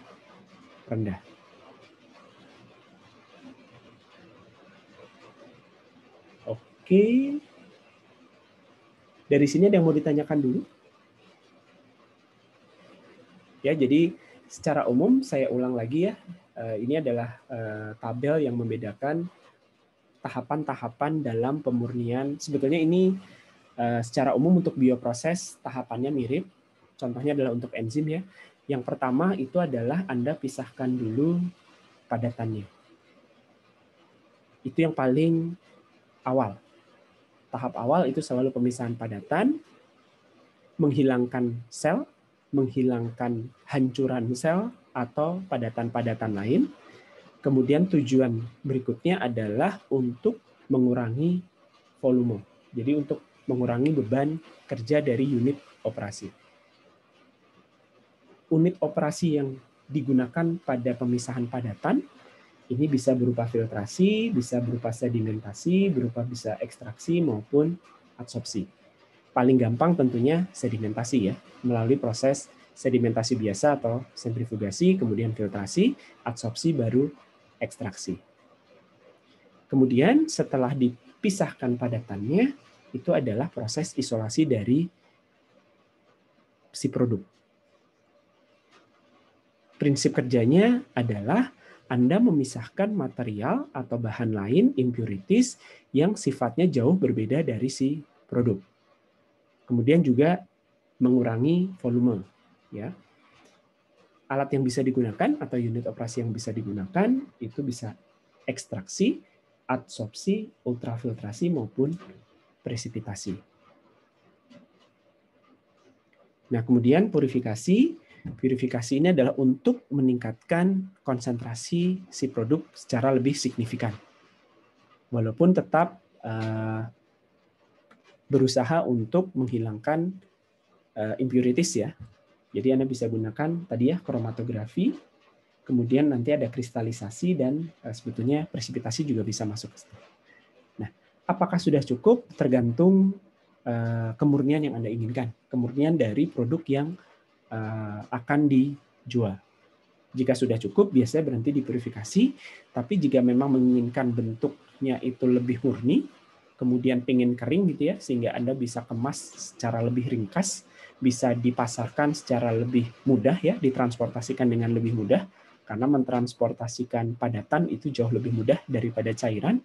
rendah. Oke. Dari sini ada yang mau ditanyakan dulu? Ya, jadi secara umum saya ulang lagi ya. Ini adalah tabel yang membedakan tahapan-tahapan dalam pemurnian. Sebetulnya ini secara umum untuk bioproses tahapannya mirip. Contohnya adalah untuk enzim ya. Yang pertama itu adalah Anda pisahkan dulu padatannya. Itu yang paling awal. Tahap awal itu selalu pemisahan padatan, menghilangkan sel, menghilangkan hancuran sel atau padatan-padatan lain. Kemudian tujuan berikutnya adalah untuk mengurangi volume. Jadi untuk mengurangi beban kerja dari unit operasi. Unit operasi yang digunakan pada pemisahan padatan ini bisa berupa filtrasi, bisa berupa sedimentasi, berupa bisa ekstraksi maupun adsorpsi. Paling gampang tentunya sedimentasi ya, melalui proses sedimentasi biasa atau sentrifugasi, kemudian filtrasi, adsorpsi, baru ekstraksi. Kemudian setelah dipisahkan padatannya, itu adalah proses isolasi dari si produk. Prinsip kerjanya adalah Anda memisahkan material atau bahan lain, impurities, yang sifatnya jauh berbeda dari si produk. Kemudian juga mengurangi volume. Ya. Alat yang bisa digunakan atau unit operasi yang bisa digunakan itu bisa ekstraksi, adsorpsi, ultrafiltrasi, maupun presipitasi. Nah, kemudian purifikasi. Purifikasi ini adalah untuk meningkatkan konsentrasi si produk secara lebih signifikan. Walaupun tetap berusaha untuk menghilangkan impurities ya. Jadi Anda bisa gunakan tadi ya kromatografi, kemudian nanti ada kristalisasi dan sebetulnya presipitasi juga bisa masuk ke situ. Nah, apakah sudah cukup? Tergantung kemurnian yang Anda inginkan. Kemurnian dari produk yang akan dijual. Jika sudah cukup, biasanya berhenti di purifikasi. Tapi jika memang menginginkan bentuknya itu lebih murni, kemudian pengen kering gitu ya, sehingga Anda bisa kemas secara lebih ringkas, bisa dipasarkan secara lebih mudah ya, ditransportasikan dengan lebih mudah, karena mentransportasikan padatan itu jauh lebih mudah daripada cairan.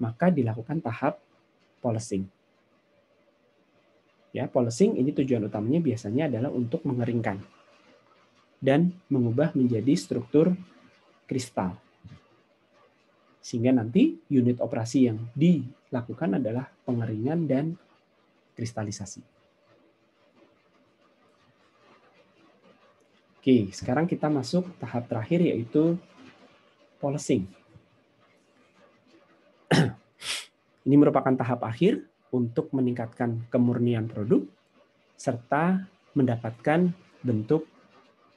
maka dilakukan tahap polishing. Ya, polishing ini tujuan utamanya biasanya adalah untuk mengeringkan dan mengubah menjadi struktur kristal. Sehingga nanti unit operasi yang dilakukan adalah pengeringan dan kristalisasi. Oke, sekarang kita masuk tahap terakhir yaitu polishing. Ini merupakan tahap akhir untuk meningkatkan kemurnian produk serta mendapatkan bentuk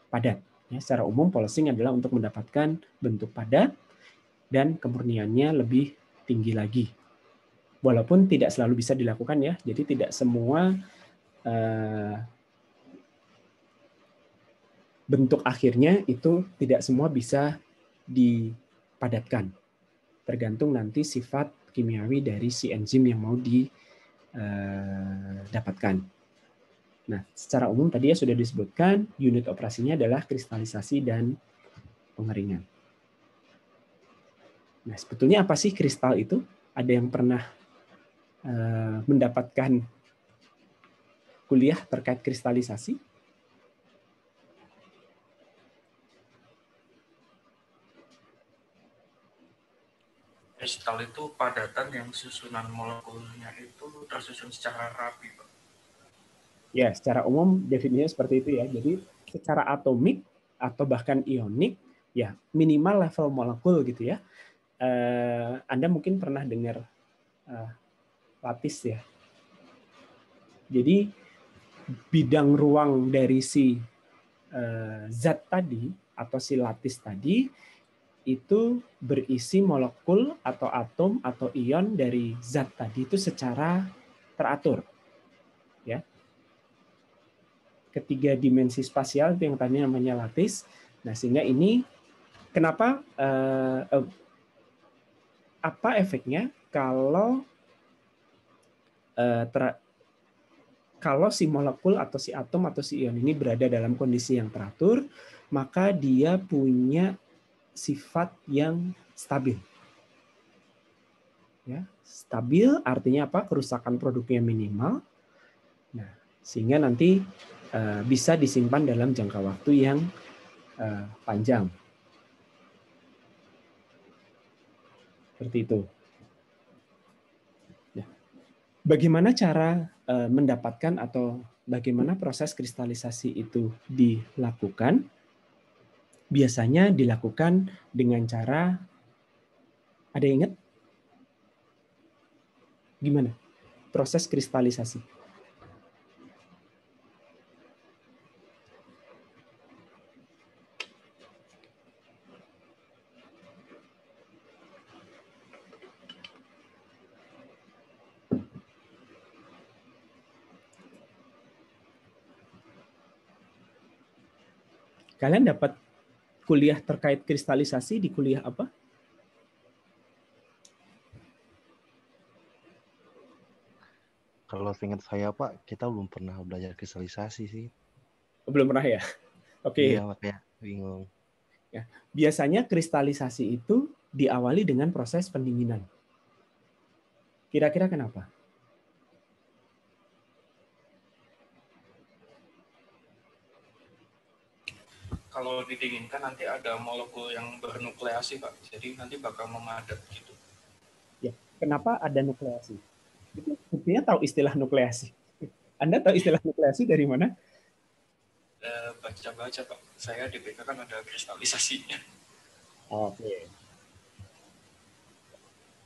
padat. Ya, secara umum polishing adalah untuk mendapatkan bentuk padat dan kemurniannya lebih tinggi lagi. Walaupun tidak selalu bisa dilakukan ya, jadi tidak semua bentuk akhirnya itu tidak semua bisa dipadatkan. Tergantung nanti sifat kimiawi dari si enzim yang mau didapatkan. Nah, secara umum tadi ya sudah disebutkan, unit operasinya adalah kristalisasi dan pengeringan. Nah, sebetulnya apa sih kristal itu? Ada yang pernah mendapatkan kuliah terkait kristalisasi?
Kristal itu padatan yang susunan molekulnya itu tersusun secara rapi, Pak.
Ya, secara umum definisinya seperti itu ya. Jadi secara atomik atau bahkan ionik, ya minimal level molekul gitu ya. Anda mungkin pernah dengar lattice ya. Jadi bidang ruang dari si zat tadi atau si lattice tadi itu berisi molekul atau atom atau ion dari zat tadi itu secara teratur. Ya. Ketiga dimensi spasial itu yang tadi namanya lattice. Nah, sehingga ini kenapa apa efeknya kalau kalau si molekul atau si atom atau si ion ini berada dalam kondisi yang teratur, maka dia punya sifat yang stabil. Ya, stabil artinya apa? Kerusakan produknya minimal. Nah, sehingga nanti bisa disimpan dalam jangka waktu yang panjang. Seperti itu. Nah, bagaimana cara mendapatkan atau bagaimana proses kristalisasi itu dilakukan? Biasanya dilakukan dengan cara, ada yang ingat? Gimana proses kristalisasi? Kalian dapat kuliah terkait kristalisasi di kuliah apa?
Kalau seingat saya Pak, kita belum pernah belajar kristalisasi sih.
Belum pernah ya? Oke.
Iya, makanya bingung.
Ya. Biasanya kristalisasi itu diawali dengan proses pendinginan. Kira-kira kenapa?
Kalau didinginkan nanti ada molekul yang bernukleasi, Pak. Jadi nanti bakal memadat gitu.
Ya, kenapa ada nukleasi? Itu buktinya tahu istilah nukleasi. Anda tahu istilah nukleasi dari mana?
Baca-baca, Pak. Saya di BK kan ada kristalisasinya.
Oke.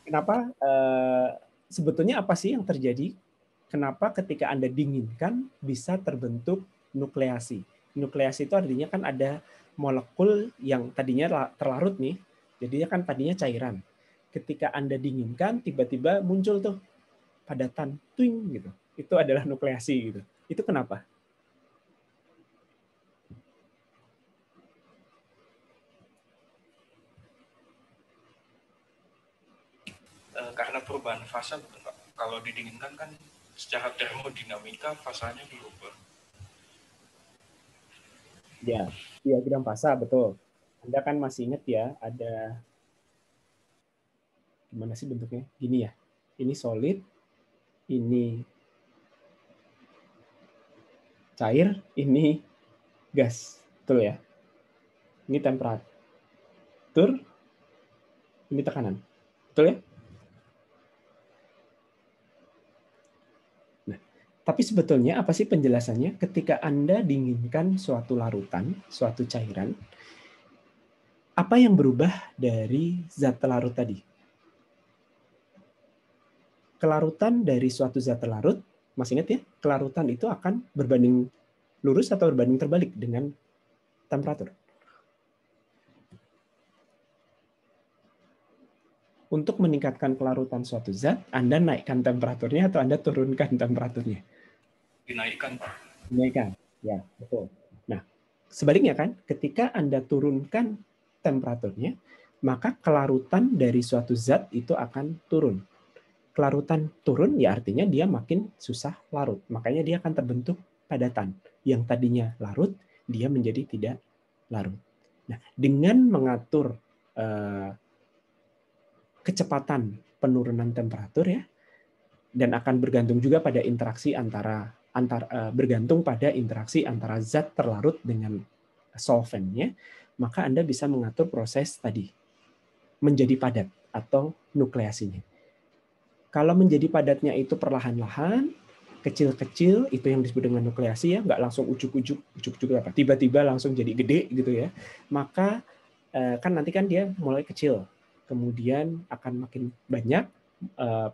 Kenapa? Sebetulnya apa sih yang terjadi? Kenapa ketika Anda dinginkan bisa terbentuk nukleasi? Nukleasi itu artinya kan ada molekul yang tadinya terlarut nih, jadinya kan tadinya cairan. Ketika Anda dinginkan, tiba-tiba muncul tuh padatan, twing gitu. Itu adalah nukleasi gitu. Itu kenapa?
Karena perubahan fasa, betul Pak. Kalau didinginkan kan secara termodinamika fasanya berubah.
Ya, diagram fasa betul. Anda kan masih ingat ya, ada Gimana sih bentuknya? Gini ya. Ini solid, ini cair, ini gas. Betul ya? Ini temperatur, ini tekanan. Betul ya? Nah, tapi sebetulnya apa sih penjelasannya? Ketika Anda dinginkan suatu larutan, suatu cairan, apa yang berubah dari zat larut tadi? Kelarutan dari suatu zat larut, masih ingat ya, kelarutan itu akan berbanding lurus atau berbanding terbalik dengan temperatur. Untuk meningkatkan kelarutan suatu zat, Anda naikkan temperaturnya atau Anda turunkan temperaturnya?
Dinaikkan, Pak.
Dinaikkan, ya betul. Nah, sebaliknya kan, ketika Anda turunkan temperaturnya, maka kelarutan dari suatu zat itu akan turun. Kelarutan turun ya artinya dia makin susah larut. Makanya dia akan terbentuk padatan. Yang tadinya larut, dia menjadi tidak larut. Nah, dengan mengatur kecepatan penurunan temperatur ya, dan akan bergantung juga pada interaksi bergantung pada interaksi antara zat terlarut dengan solventnya, maka Anda bisa mengatur proses tadi menjadi padat atau nukleasinya. Kalau menjadi padatnya itu perlahan-lahan, kecil-kecil, itu yang disebut dengan nukleasi ya, nggak langsung ujuk-ujuk apa, tiba-tiba langsung jadi gede gitu ya. Maka kan nanti kan dia mulai kecil, kemudian akan makin banyak,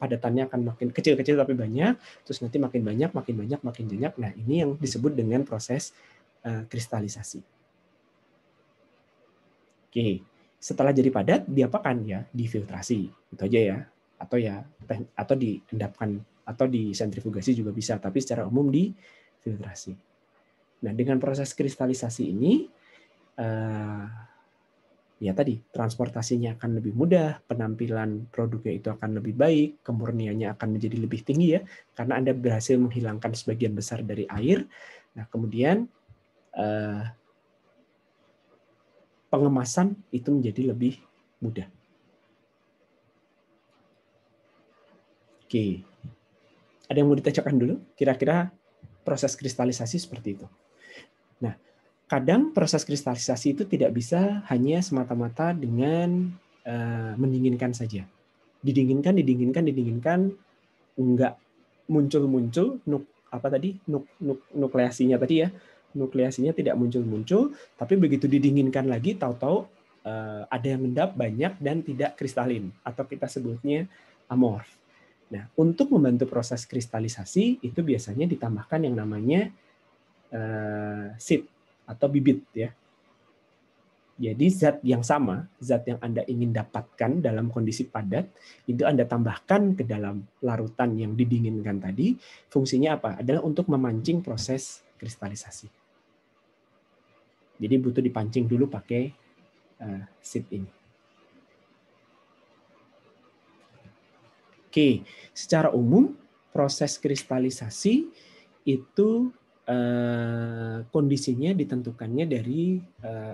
padatannya akan makin kecil-kecil tapi banyak, terus nanti makin banyak, makin banyak. Nah, ini yang disebut dengan proses kristalisasi. Oke, setelah jadi padat, diapakan ya? Difiltrasi, itu aja ya. Atau diendapkan atau disentrifugasi juga bisa, tapi secara umum difiltrasi. Nah, dengan proses kristalisasi ini ya tadi transportasinya akan lebih mudah, penampilan produknya itu akan lebih baik, kemurniannya akan menjadi lebih tinggi ya, karena Anda berhasil menghilangkan sebagian besar dari air. Nah, kemudian pengemasan itu menjadi lebih mudah. Oke, ada yang mau ditanyakan dulu? Kira-kira proses kristalisasi seperti itu. Nah, kadang proses kristalisasi itu tidak bisa hanya semata-mata dengan mendinginkan saja. Didinginkan, enggak muncul nukleasinya tadi ya. Nukleasinya tidak muncul, tapi begitu didinginkan lagi, tahu-tahu ada yang mendap banyak dan tidak kristalin, atau kita sebutnya amorf. Nah, untuk membantu proses kristalisasi itu biasanya ditambahkan yang namanya seed atau bibit ya. Jadi zat yang sama, zat yang Anda ingin dapatkan dalam kondisi padat, itu Anda tambahkan ke dalam larutan yang didinginkan tadi, fungsinya apa? Adalah untuk memancing proses kristalisasi. Jadi butuh dipancing dulu pakai seed ini. Oke, secara umum proses kristalisasi itu kondisinya ditentukannya dari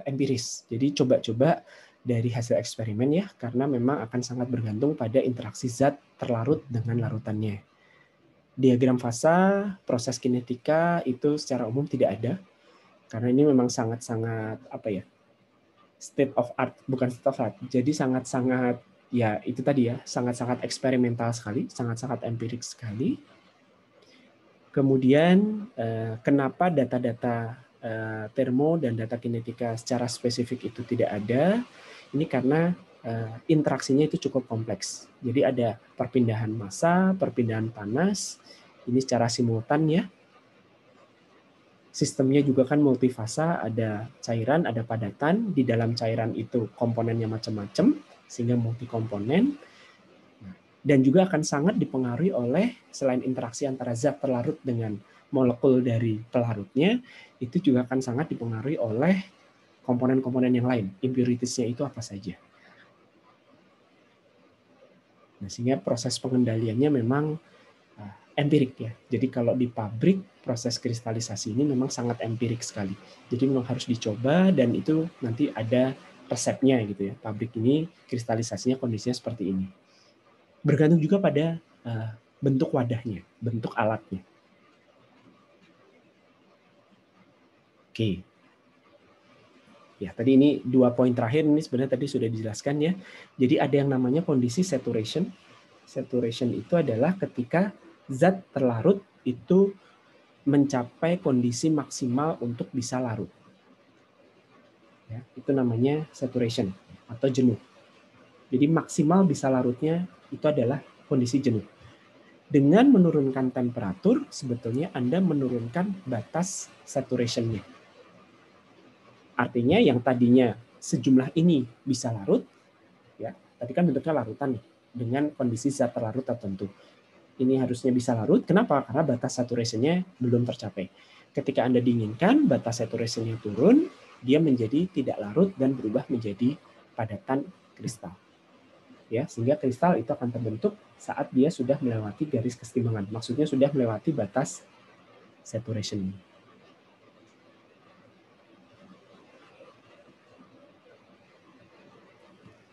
empiris. Jadi coba-coba dari hasil eksperimen ya, karena memang akan sangat bergantung pada interaksi zat terlarut dengan larutannya. Diagram fasa, proses kinetika itu secara umum tidak ada, karena ini memang sangat-sangat state of art, bukan state of art. Jadi sangat-sangat ya itu tadi ya, sangat-sangat eksperimental sekali, sangat-sangat empirik sekali. Kemudian kenapa data-data termo dan data kinetika secara spesifik itu tidak ada? Ini karena interaksinya itu cukup kompleks. Jadi ada perpindahan massa, perpindahan panas, ini secara simultan ya. Sistemnya juga kan multifasa, ada cairan, ada padatan. Di dalam cairan itu komponennya macam-macam, sehingga multikomponen. Dan juga akan sangat dipengaruhi oleh, selain interaksi antara zat terlarut dengan molekul dari pelarutnya, itu juga akan sangat dipengaruhi oleh komponen-komponen yang lain. Impurities-nya itu apa saja. Nah, sehingga proses pengendaliannya memang empirik ya. Jadi kalau di pabrik, proses kristalisasi ini memang sangat empirik sekali. Jadi memang harus dicoba dan itu nanti ada resepnya gitu ya. Pabrik ini kristalisasinya kondisinya seperti ini. Bergantung juga pada bentuk wadahnya, bentuk alatnya. Oke. Ya, tadi ini 2 poin terakhir ini sebenarnya tadi sudah dijelaskan ya. Jadi ada yang namanya kondisi saturation. Saturation itu adalah ketika zat terlarut itu mencapai kondisi maksimal untuk bisa larut. Ya, itu namanya saturation atau jenuh. Jadi maksimal bisa larutnya itu adalah kondisi jenuh. Dengan menurunkan temperatur, sebetulnya Anda menurunkan batas saturation-nya. Artinya yang tadinya sejumlah ini bisa larut, ya, tadi kan bentuknya larutan nih, dengan kondisi zat terlarut tertentu. Ini harusnya bisa larut. Kenapa? Karena batas saturation-nya belum tercapai. Ketika Anda dinginkan, batas saturation-nya turun, dia menjadi tidak larut dan berubah menjadi padatan kristal. Ya, sehingga kristal itu akan terbentuk saat dia sudah melewati garis kesetimbangan. Maksudnya sudah melewati batas saturation.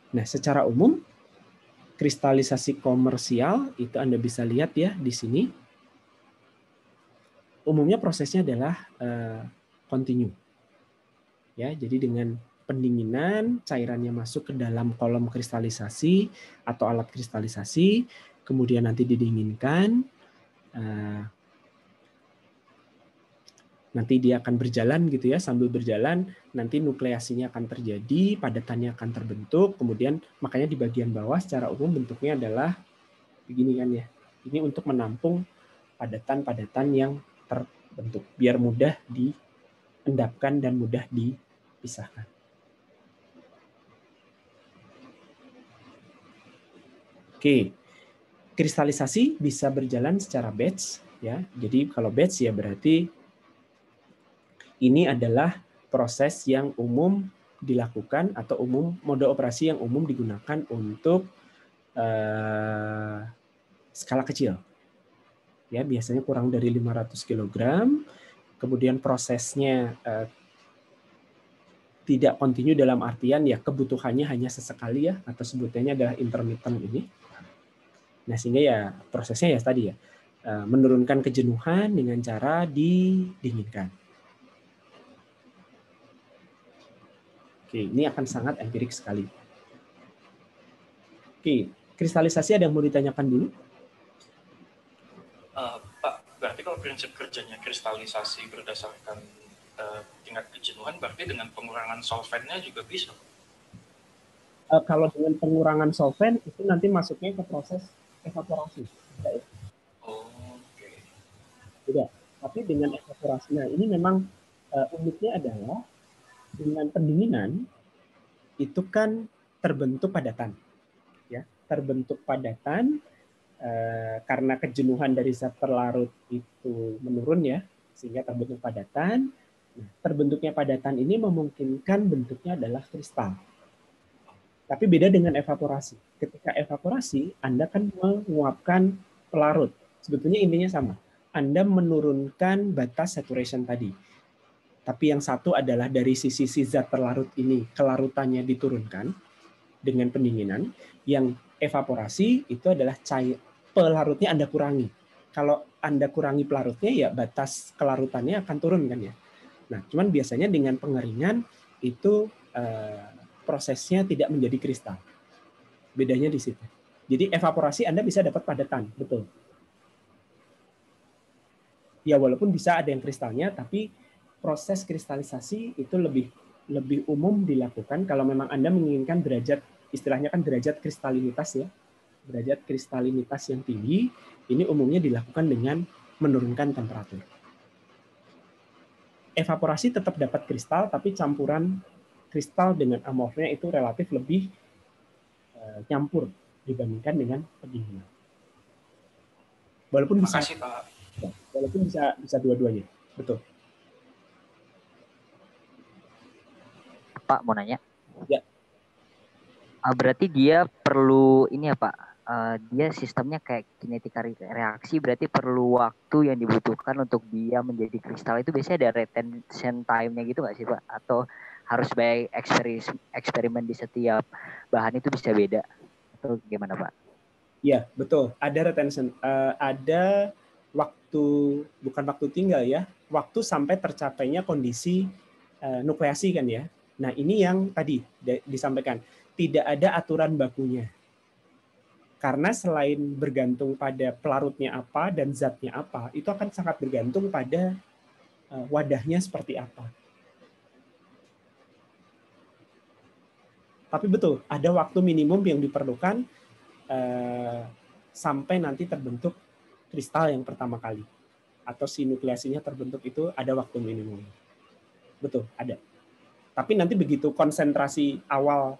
Nah, secara umum kristalisasi komersial itu Anda bisa lihat ya di sini. Umumnya prosesnya adalah continue. Ya, jadi dengan pendinginan, cairannya masuk ke dalam kolom kristalisasi atau alat kristalisasi, kemudian nanti didinginkan, nanti dia akan berjalan gitu ya, sambil berjalan nanti nukleasinya akan terjadi, padatannya akan terbentuk, kemudian makanya di bagian bawah secara umum bentuknya adalah begini kan ya. Ini untuk menampung padatan-padatan yang terbentuk, biar mudah diendapkan dan mudah dipisahkan. Oke, kristalisasi bisa berjalan secara batch ya. Jadi kalau batch ya berarti ini adalah proses yang umum dilakukan atau mode operasi yang umum digunakan untuk skala kecil. Ya, biasanya kurang dari 500 kg. Kemudian prosesnya tidak kontinu dalam artian ya kebutuhannya hanya sesekali ya, atau sebutannya adalah intermittent ini. Nah, sehingga ya prosesnya ya tadi ya, menurunkan kejenuhan dengan cara didinginkan. Oke, ini akan sangat empirik sekali. Oke, kristalisasi ada yang mau ditanyakan dulu?
Pak, berarti kalau prinsip kerjanya kristalisasi berdasarkan tingkat kejenuhan, berarti dengan pengurangan solvennya juga bisa?
Kalau dengan pengurangan solvent, itu nanti masuknya ke proses evaporasi.
Oke.
Tidak. Tapi dengan evaporasi, nah ini memang uniknya adalah dengan pendinginan itu kan terbentuk padatan, ya terbentuk padatan karena kejenuhan dari zat terlarut itu menurun ya, sehingga terbentuk padatan. Nah, terbentuknya padatan ini memungkinkan bentuknya adalah kristal. Tapi beda dengan evaporasi. Ketika evaporasi, Anda kan menguapkan pelarut. Sebetulnya intinya sama. Anda menurunkan batas saturation tadi. Tapi yang satu adalah dari sisi zat terlarut ini, kelarutannya diturunkan dengan pendinginan. Yang evaporasi itu adalah pelarutnya Anda kurangi. Kalau Anda kurangi pelarutnya, ya batas kelarutannya akan turun kan ya. Nah, cuman biasanya dengan pengeringan itu prosesnya tidak menjadi kristal. Bedanya di situ. Jadi evaporasi Anda bisa dapat padatan, betul. Ya walaupun bisa ada yang kristalnya, tapi proses kristalisasi itu lebih umum dilakukan kalau memang Anda menginginkan derajat, istilahnya kan derajat kristalinitas ya. Derajat kristalinitas yang tinggi, ini umumnya dilakukan dengan menurunkan temperatur. Evaporasi tetap dapat kristal, tapi campuran kristal dengan amorfnya itu relatif lebih nyampur dibandingkan dengan pendinginan. Walaupun bisa,
Makasih, Pak.
Ya, walaupun bisa dua-duanya, betul.
Pak mau nanya?
Ya.
Berarti dia perlu ini ya Pak? Dia sistemnya kayak kinetika reaksi, berarti perlu waktu yang dibutuhkan untuk dia menjadi kristal itu biasanya ada retention time-nya gitu nggak sih Pak? Atau harus by eksperimen di setiap bahan itu bisa beda? Atau gimana Pak?
Ya, betul. Ada retention. Ada waktu, bukan waktu tinggal ya, waktu sampai tercapainya kondisi nukleasi kan ya. Nah, ini yang tadi disampaikan. Tidak ada aturan bakunya. Karena selain bergantung pada pelarutnya apa dan zatnya apa, itu akan sangat bergantung pada wadahnya seperti apa. Tapi betul, ada waktu minimum yang diperlukan sampai nanti terbentuk kristal yang pertama kali. Atau si nukleasinya terbentuk itu ada waktu minimum. Betul, ada. Tapi nanti begitu konsentrasi awal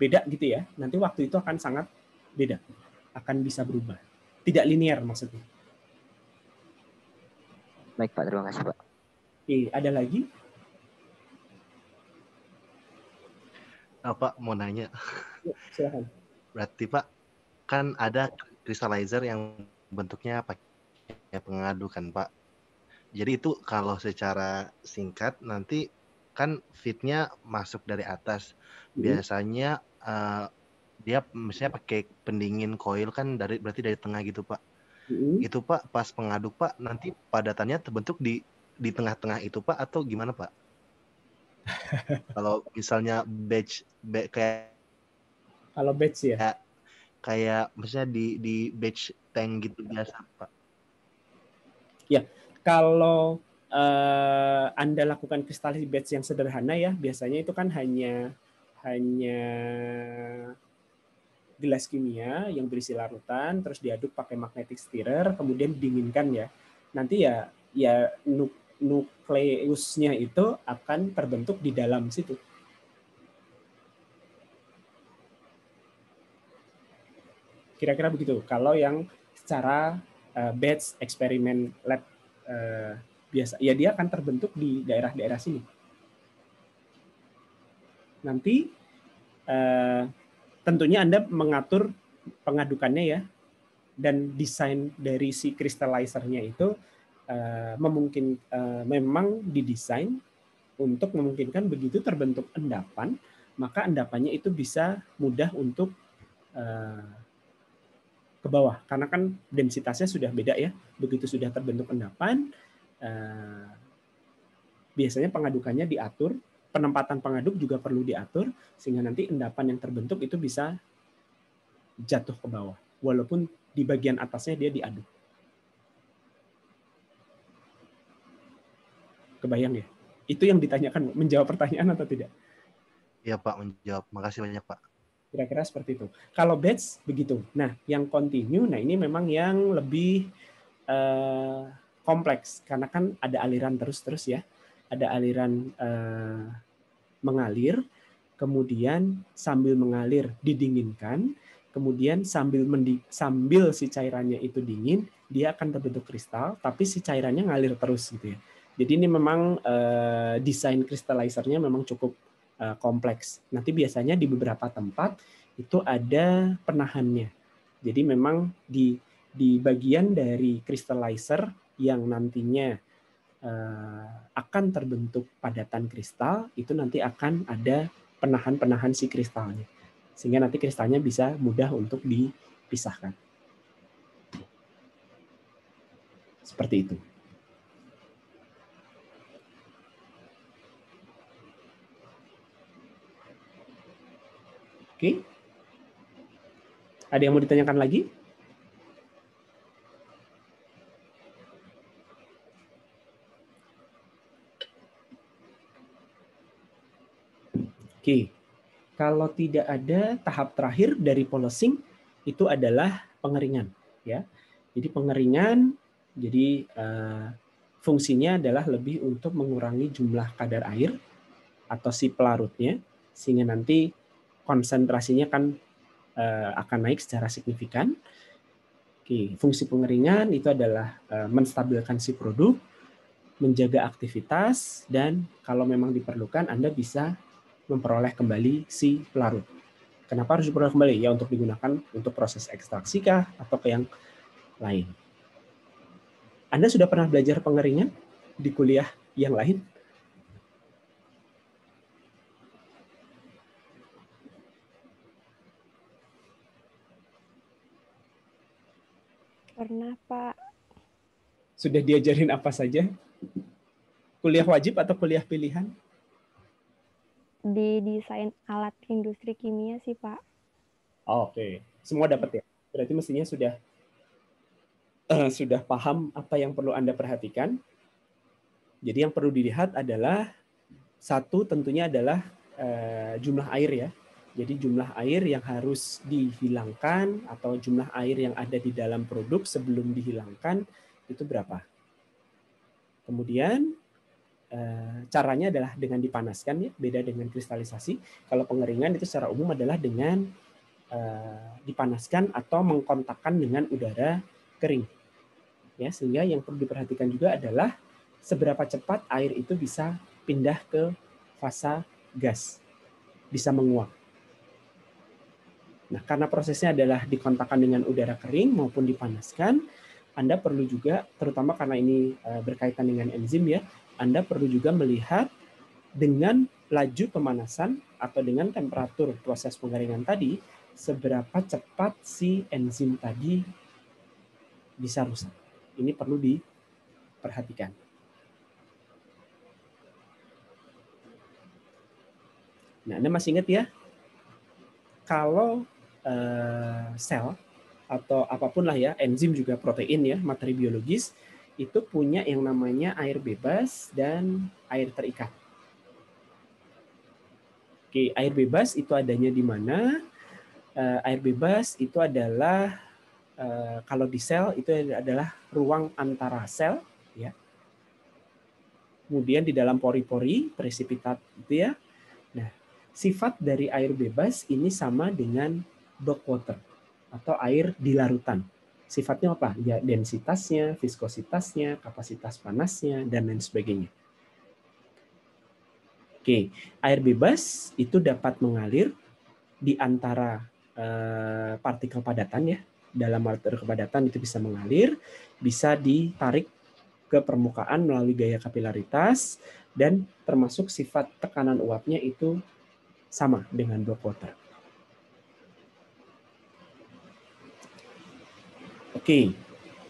beda gitu ya, nanti waktu itu akan sangat beda. Akan bisa berubah. Tidak linear maksudnya.
Baik Pak, terima kasih Pak.
Oke, ada lagi?
Pak mau nanya.
Ya, silakan.
Berarti Pak, kan ada crystallizer yang bentuknya pakai pengadu kan Pak. Jadi itu kalau secara singkat nanti kan feednya masuk dari atas. Biasanya dia misalnya pakai pendingin coil kan berarti dari tengah gitu Pak. Itu Pak pas pengaduk Pak nanti padatannya terbentuk di tengah-tengah itu Pak atau gimana Pak? Kalau misalnya batch kayak
Kalau batch ya.
Kayak misalnya di batch tank gitu biasa Pak.
Ya, kalau Anda lakukan kristalisi batch yang sederhana ya, biasanya itu kan hanya gelas kimia yang berisi larutan, terus diaduk pakai magnetic stirrer, kemudian didinginkan ya. Nanti ya nukleusnya itu akan terbentuk di dalam situ. Kira-kira begitu. Kalau yang secara batch eksperimen lab biasa, ya dia akan terbentuk di daerah-daerah sini. Nanti tentunya Anda mengatur pengadukannya ya, dan desain dari si crystallizer-nya itu memang didesain untuk memungkinkan begitu terbentuk endapan, maka endapannya itu bisa mudah untuk ke bawah, karena kan densitasnya sudah beda ya. Begitu sudah terbentuk endapan, biasanya pengadukannya diatur, penempatan pengaduk juga perlu diatur, sehingga nanti endapan yang terbentuk itu bisa jatuh ke bawah, walaupun di bagian atasnya dia diaduk. Kebayang ya? Itu yang ditanyakan, menjawab pertanyaan atau tidak?
Iya Pak, menjawab. Makasih banyak Pak.
Kira-kira seperti itu. Kalau batch begitu. Nah, yang continue, nah ini memang yang lebih kompleks karena kan ada aliran terus-terus ya. Ada aliran mengalir, kemudian sambil mengalir didinginkan, kemudian sambil si cairannya itu dingin, dia akan terbentuk kristal, tapi si cairannya ngalir terus gitu ya. Jadi ini memang desain crystallizernya memang cukup kompleks. Nanti biasanya di beberapa tempat itu ada penahannya. Jadi memang di bagian dari crystallizer yang nantinya akan terbentuk padatan kristal, itu nanti akan ada penahan-penahan si kristalnya. Sehingga nanti kristalnya bisa mudah untuk dipisahkan. Seperti itu. Oke. Ada yang mau ditanyakan lagi? Oke. Kalau tidak ada, tahap terakhir dari polishing itu adalah pengeringan, ya. Jadi pengeringan, jadi fungsinya adalah lebih untuk mengurangi jumlah kadar air atau si pelarutnya, sehingga nanti konsentrasinya kan akan naik secara signifikan. Oke, fungsi pengeringan itu adalah menstabilkan si produk, menjaga aktivitas, dan kalau memang diperlukan Anda bisa memperoleh kembali si pelarut. Kenapa harus diperoleh kembali? Ya untuk digunakan untuk proses ekstraksi kah atau ke yang lain. Anda sudah pernah belajar pengeringan di kuliah yang lain?
Pernah, Pak.
Sudah diajarin apa saja? Kuliah wajib atau kuliah pilihan?
Di desain alat industri kimia sih, Pak.
Oke. Semua dapat ya? Berarti mestinya sudah paham apa yang perlu Anda perhatikan. Jadi yang perlu dilihat adalah satu tentunya adalah jumlah air ya. Jadi jumlah air yang harus dihilangkan atau jumlah air yang ada di dalam produk sebelum dihilangkan itu berapa. Kemudian caranya adalah dengan dipanaskan ya, beda dengan kristalisasi. Kalau pengeringan itu secara umum adalah dengan dipanaskan atau mengkontakkan dengan udara kering. Ya, sehingga yang perlu diperhatikan juga adalah seberapa cepat air itu bisa pindah ke fase gas, bisa menguap. Nah, karena prosesnya adalah dikontakkan dengan udara kering maupun dipanaskan, Anda perlu juga, terutama karena ini berkaitan dengan enzim ya, Anda perlu juga melihat dengan laju pemanasan atau dengan temperatur proses pengeringan tadi, seberapa cepat si enzim tadi bisa rusak. Ini perlu diperhatikan. Nah, Anda masih ingat ya, kalau sel atau apapun lah ya, enzim juga protein ya, materi biologis, itu punya yang namanya air bebas dan air terikat. Oke, air bebas itu adanya di mana? Air bebas itu adalah kalau di sel itu adalah ruang antara sel, ya. Kemudian di dalam pori-pori, presipitat itu ya. Nah, sifat dari air bebas ini sama dengan bulk water atau air di larutan. Sifatnya apa? Ya, densitasnya, viskositasnya, kapasitas panasnya, dan lain sebagainya. Oke, air bebas itu dapat mengalir di antara partikel padatan ya. Dalam partikel padatan itu bisa mengalir, bisa ditarik ke permukaan melalui gaya kapilaritas, dan termasuk sifat tekanan uapnya itu sama dengan bulk water. Oke,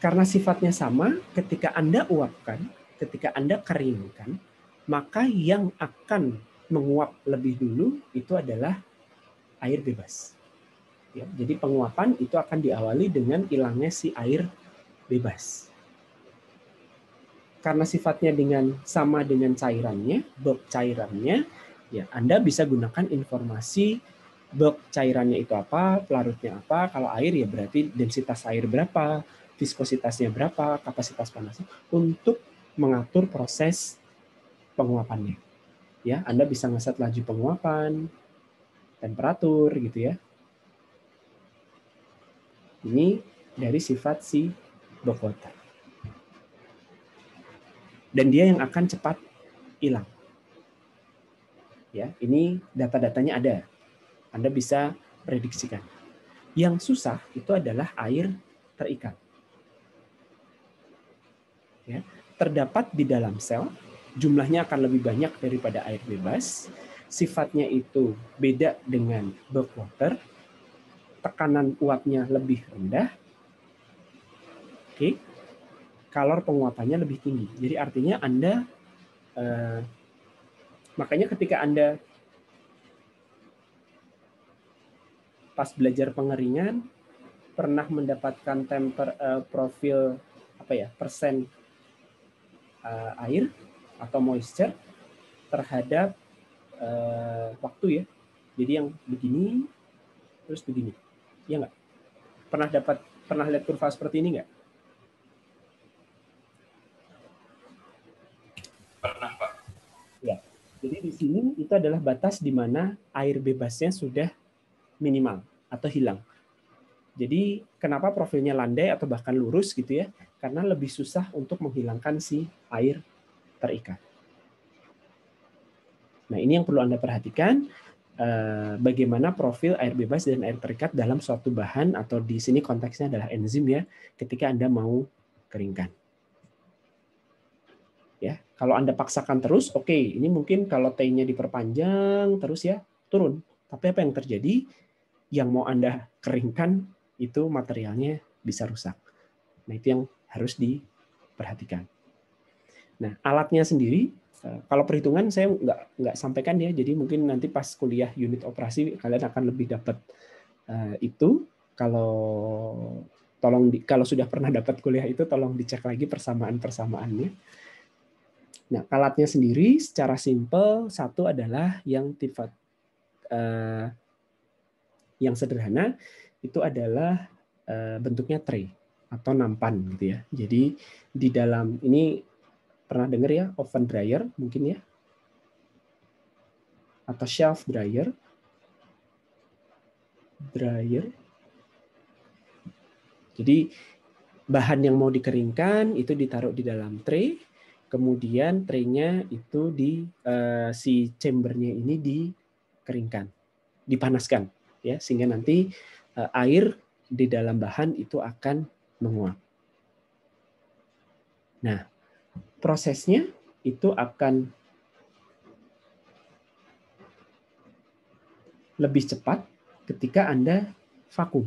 karena sifatnya sama, ketika Anda uapkan, ketika Anda keringkan, maka yang akan menguap lebih dulu itu adalah air bebas. Ya, jadi penguapan itu akan diawali dengan hilangnya si air bebas. Karena sifatnya sama dengan cairannya, bulk cairannya, ya Anda bisa gunakan informasi bulk cairannya itu apa, pelarutnya apa. Kalau air ya berarti densitas air berapa, viskositasnya berapa, kapasitas panasnya untuk mengatur proses penguapannya. Ya, Anda bisa ngeset laju penguapan, temperatur gitu ya. Ini dari sifat si bulk water. Dan dia yang akan cepat hilang. Ya, ini data-datanya ada. Anda bisa prediksikan. Yang susah itu adalah air terikat. Ya, terdapat di dalam sel, jumlahnya akan lebih banyak daripada air bebas. Sifatnya itu beda dengan bulk water. Tekanan uapnya lebih rendah. Oke. Kalor penguapannya lebih tinggi. Jadi artinya Anda makanya ketika Anda pas belajar pengeringan pernah mendapatkan profil persen air atau moisture terhadap waktu ya. Jadi yang begini terus begini. Ya nggak? Pernah lihat kurva seperti ini nggak?
Pernah, Pak.
Ya. Jadi di sini itu adalah batas di mana air bebasnya sudah minimal atau hilang. Jadi kenapa profilnya landai atau bahkan lurus gitu ya? Karena lebih susah untuk menghilangkan si air terikat. Nah, ini yang perlu Anda perhatikan, bagaimana profil air bebas dan air terikat dalam suatu bahan, atau di sini konteksnya adalah enzim ya, ketika Anda mau keringkan. Ya, kalau Anda paksakan terus, oke, ini mungkin kalau T-nya diperpanjang terus ya, turun. Tapi apa yang terjadi? Yang mau Anda keringkan itu materialnya bisa rusak. Nah, itu yang harus diperhatikan. Nah, alatnya sendiri, kalau perhitungan saya nggak sampaikan ya, jadi mungkin nanti pas kuliah unit operasi kalian akan lebih dapat itu. Kalau sudah pernah dapat kuliah itu, tolong dicek lagi persamaan-persamaannya. Nah, alatnya sendiri secara simpel, satu adalah yang sederhana, itu adalah bentuknya tray atau nampan gitu ya. Jadi di dalam ini pernah dengar ya, oven dryer mungkin ya, atau shelf dryer. Jadi bahan yang mau dikeringkan itu ditaruh di dalam tray, kemudian tray-nya itu si chamber-nya ini dikeringkan, dipanaskan ya, sehingga nanti air di dalam bahan itu akan menguap. Nah, prosesnya itu akan lebih cepat ketika Anda vakum.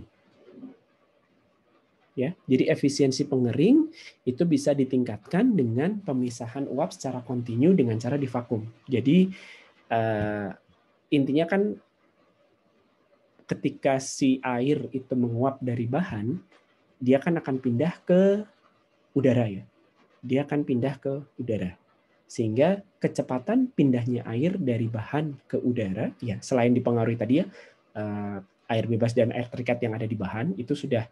Ya, jadi efisiensi pengering itu bisa ditingkatkan dengan pemisahan uap secara kontinu dengan cara divakum. Jadi intinya kan ketika si air itu menguap dari bahan, dia kan akan pindah ke udara ya. Dia akan pindah ke udara. Sehingga kecepatan pindahnya air dari bahan ke udara, ya selain dipengaruhi tadi ya, air bebas dan air terikat yang ada di bahan itu sudah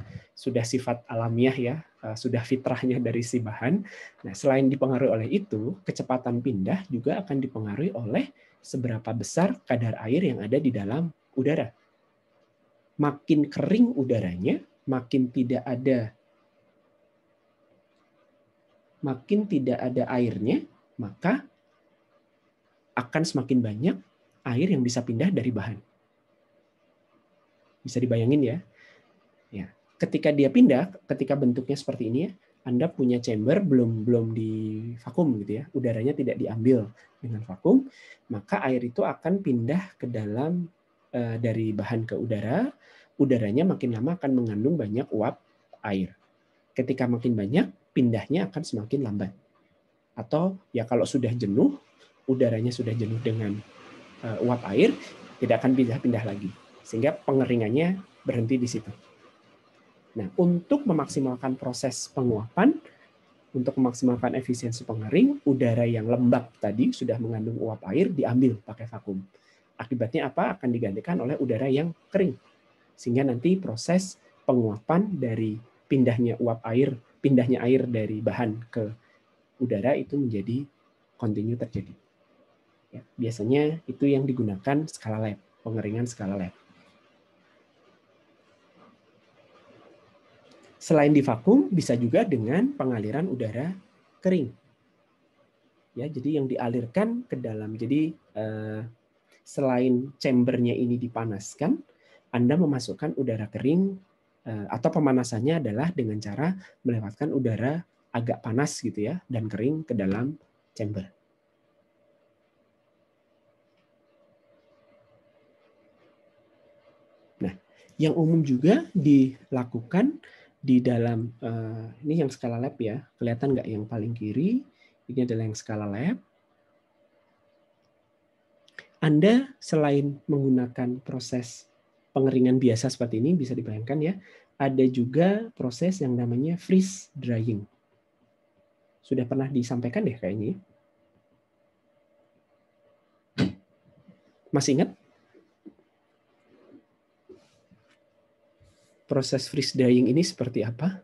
sifat alamiah ya, sudah fitrahnya dari si bahan. Nah, selain dipengaruhi oleh itu, kecepatan pindah juga akan dipengaruhi oleh seberapa besar kadar air yang ada di dalam udara. Makin kering udaranya, makin tidak ada airnya, maka akan semakin banyak air yang bisa pindah dari bahan. Bisa dibayangin ya. Ya, ketika dia pindah, ketika bentuknya seperti ini ya, Anda punya chamber belum divakum gitu ya, udaranya tidak diambil dengan vakum, maka air itu akan pindah ke dalam dari bahan ke udara, udaranya makin lama akan mengandung banyak uap air. Ketika makin banyak, pindahnya akan semakin lambat. Atau ya kalau sudah jenuh, udaranya sudah jenuh dengan uap air, tidak akan pindah-pindah lagi. Sehingga pengeringannya berhenti di situ. Nah, untuk memaksimalkan proses penguapan, untuk memaksimalkan efisiensi pengering, udara yang lembab tadi sudah mengandung uap air diambil pakai vakum. Akibatnya apa? Akan digantikan oleh udara yang kering. Sehingga nanti proses penguapan dari pindahnya air dari bahan ke udara itu menjadi kontinu terjadi. Ya, biasanya itu yang digunakan skala lab, pengeringan skala lab. Selain di vakum, bisa juga dengan pengaliran udara kering. Ya, jadi yang dialirkan ke dalam. Jadi selain chambernya ini dipanaskan, Anda memasukkan udara kering atau pemanasannya adalah dengan cara melewatkan udara agak panas gitu ya dan kering ke dalam chamber. Nah, yang umum juga dilakukan di dalam ini yang skala lab ya, kelihatan nggak yang paling kiri? Ini adalah yang skala lab. Anda selain menggunakan proses pengeringan biasa seperti ini, bisa dibayangkan ya, ada juga proses yang namanya freeze drying. Sudah pernah disampaikan deh kayaknya. Masih ingat? Proses freeze drying ini seperti apa?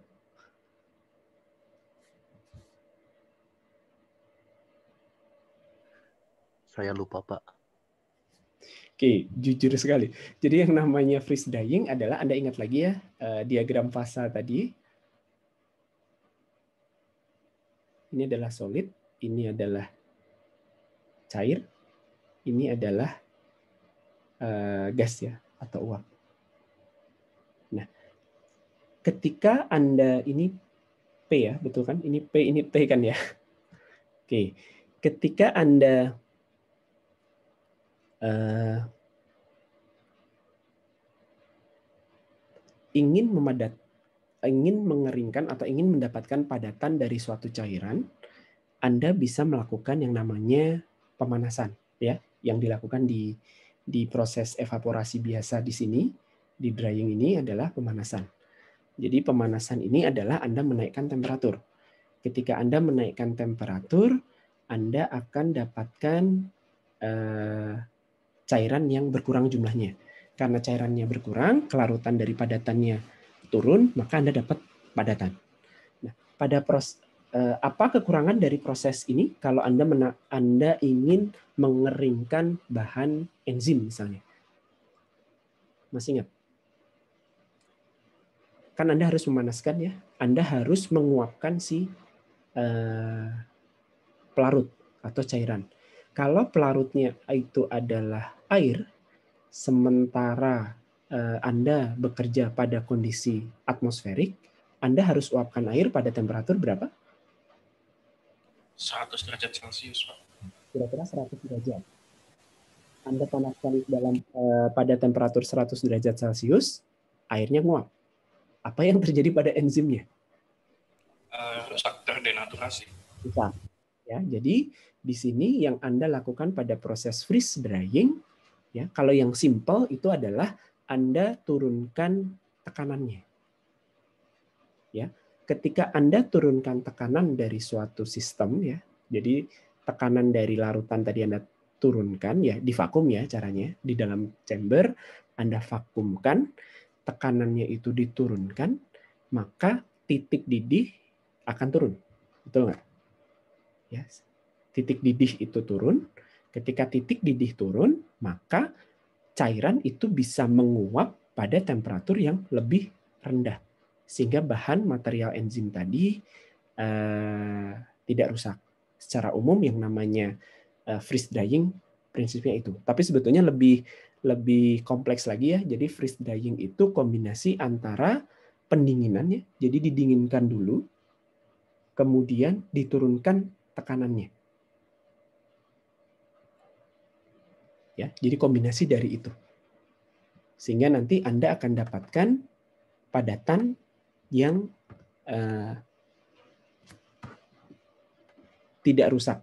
Saya lupa, Pak.
Oke, jujur sekali. Jadi yang namanya freeze drying adalah, Anda ingat lagi ya, diagram fasa tadi. Ini adalah solid, ini adalah cair, ini adalah gas ya, atau uap. Nah, ketika Anda, ini P ya, betul kan? Ini P, ini T kan ya? Oke, ketika Anda ingin ingin mengeringkan atau ingin mendapatkan padatan dari suatu cairan, Anda bisa melakukan yang namanya pemanasan, ya, yang dilakukan di proses evaporasi biasa di sini, di drying ini adalah pemanasan. Jadi pemanasan ini adalah Anda menaikkan temperatur. Ketika Anda menaikkan temperatur, Anda akan dapatkan cairan yang berkurang jumlahnya. Karena cairannya berkurang, kelarutan dari padatannya turun, maka Anda dapat padatan. Nah, apa kekurangan dari proses ini kalau Anda ingin mengeringkan bahan enzim misalnya? Masih ingat? Kan Anda harus memanaskan ya. Anda harus menguapkan si pelarut atau cairan. Kalau pelarutnya itu adalah air, sementara Anda bekerja pada kondisi atmosferik, Anda harus uapkan air pada temperatur berapa?
100 derajat Celcius, Pak.
Kira-kira 100 derajat. Anda panaskan pada temperatur 100 derajat Celcius, airnya nguap. Apa yang terjadi pada enzimnya?
Rusak, terdenaturasi.
Rusak. Ya, jadi di sini yang Anda lakukan pada proses freeze drying, ya, kalau yang simple itu adalah Anda turunkan tekanannya. Ya, ketika Anda turunkan tekanan dari suatu sistem, ya, jadi tekanan dari larutan tadi Anda turunkan, ya, di vakum ya caranya, di dalam chamber Anda vakumkan, tekanannya itu diturunkan, maka titik didih akan turun, betul nggak? Ya, titik didih itu turun. Ketika titik didih turun, maka cairan itu bisa menguap pada temperatur yang lebih rendah, sehingga bahan material enzim tadi tidak rusak. Secara umum yang namanya freeze drying prinsipnya itu. Tapi sebetulnya lebih kompleks lagi ya. Jadi freeze drying itu kombinasi antara pendinginannya, jadi didinginkan dulu, kemudian diturunkan tekanannya. Ya, jadi kombinasi dari itu. Sehingga nanti Anda akan dapatkan padatan yang tidak rusak.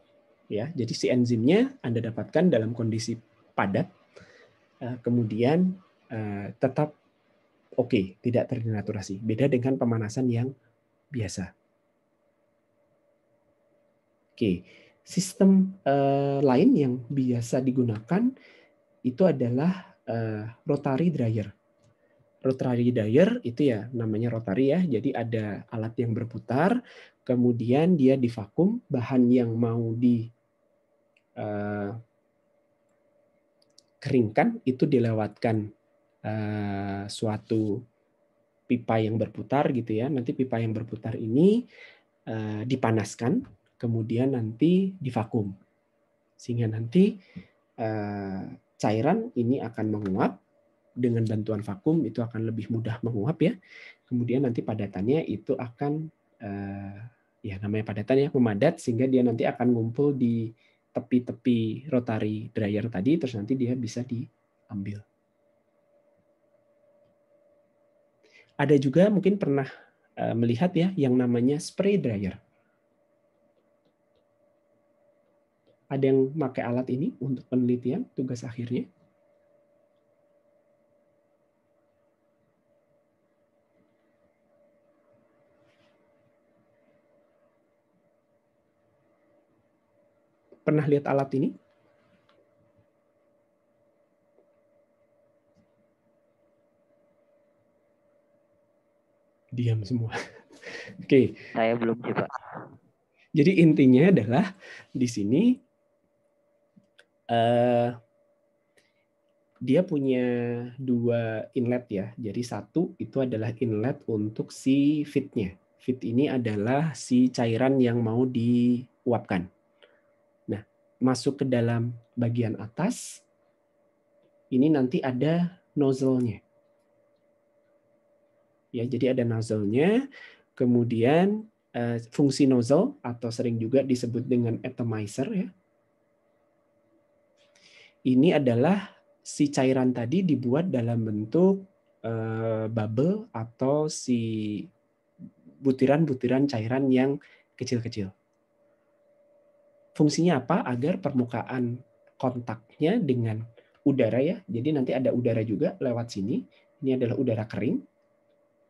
Ya, jadi si enzimnya Anda dapatkan dalam kondisi padat, kemudian tetap oke, tidak terdenaturasi. Beda dengan pemanasan yang biasa. Oke, sistem lain yang biasa digunakan itu adalah rotary dryer. Rotary dryer itu ya namanya rotary ya, jadi ada alat yang berputar, kemudian dia divakum, bahan yang mau dikeringkan itu dilewatkan suatu pipa yang berputar gitu ya. Nanti pipa yang berputar ini dipanaskan, kemudian nanti divakum, sehingga nanti cairan ini akan menguap. Dengan bantuan vakum itu akan lebih mudah menguap ya. Kemudian nanti padatannya itu akan ya namanya padatan ya, memadat, sehingga dia nanti akan ngumpul di tepi-tepi rotary dryer tadi, terus nanti dia bisa diambil. Ada juga mungkin pernah melihat ya yang namanya spray dryer. Ada yang pakai alat ini untuk penelitian tugas akhirnya? Pernah lihat alat ini? Diam semua. Oke.
Saya belum sih, Pak.
Jadi intinya adalah di sini dia punya dua inlet ya. Jadi satu itu adalah inlet untuk si feed-nya. Feed ini adalah si cairan yang mau diuapkan. Nah, masuk ke dalam bagian atas, ini nanti ada nozzle-nya. Ya, jadi ada nozzle-nya, kemudian fungsi nozzle atau sering juga disebut dengan atomizer ya. Ini adalah si cairan tadi dibuat dalam bentuk bubble atau si butiran-butiran cairan yang kecil-kecil. Fungsinya apa? Agar permukaan kontaknya dengan udara ya, jadi nanti ada udara juga lewat sini, ini adalah udara kering,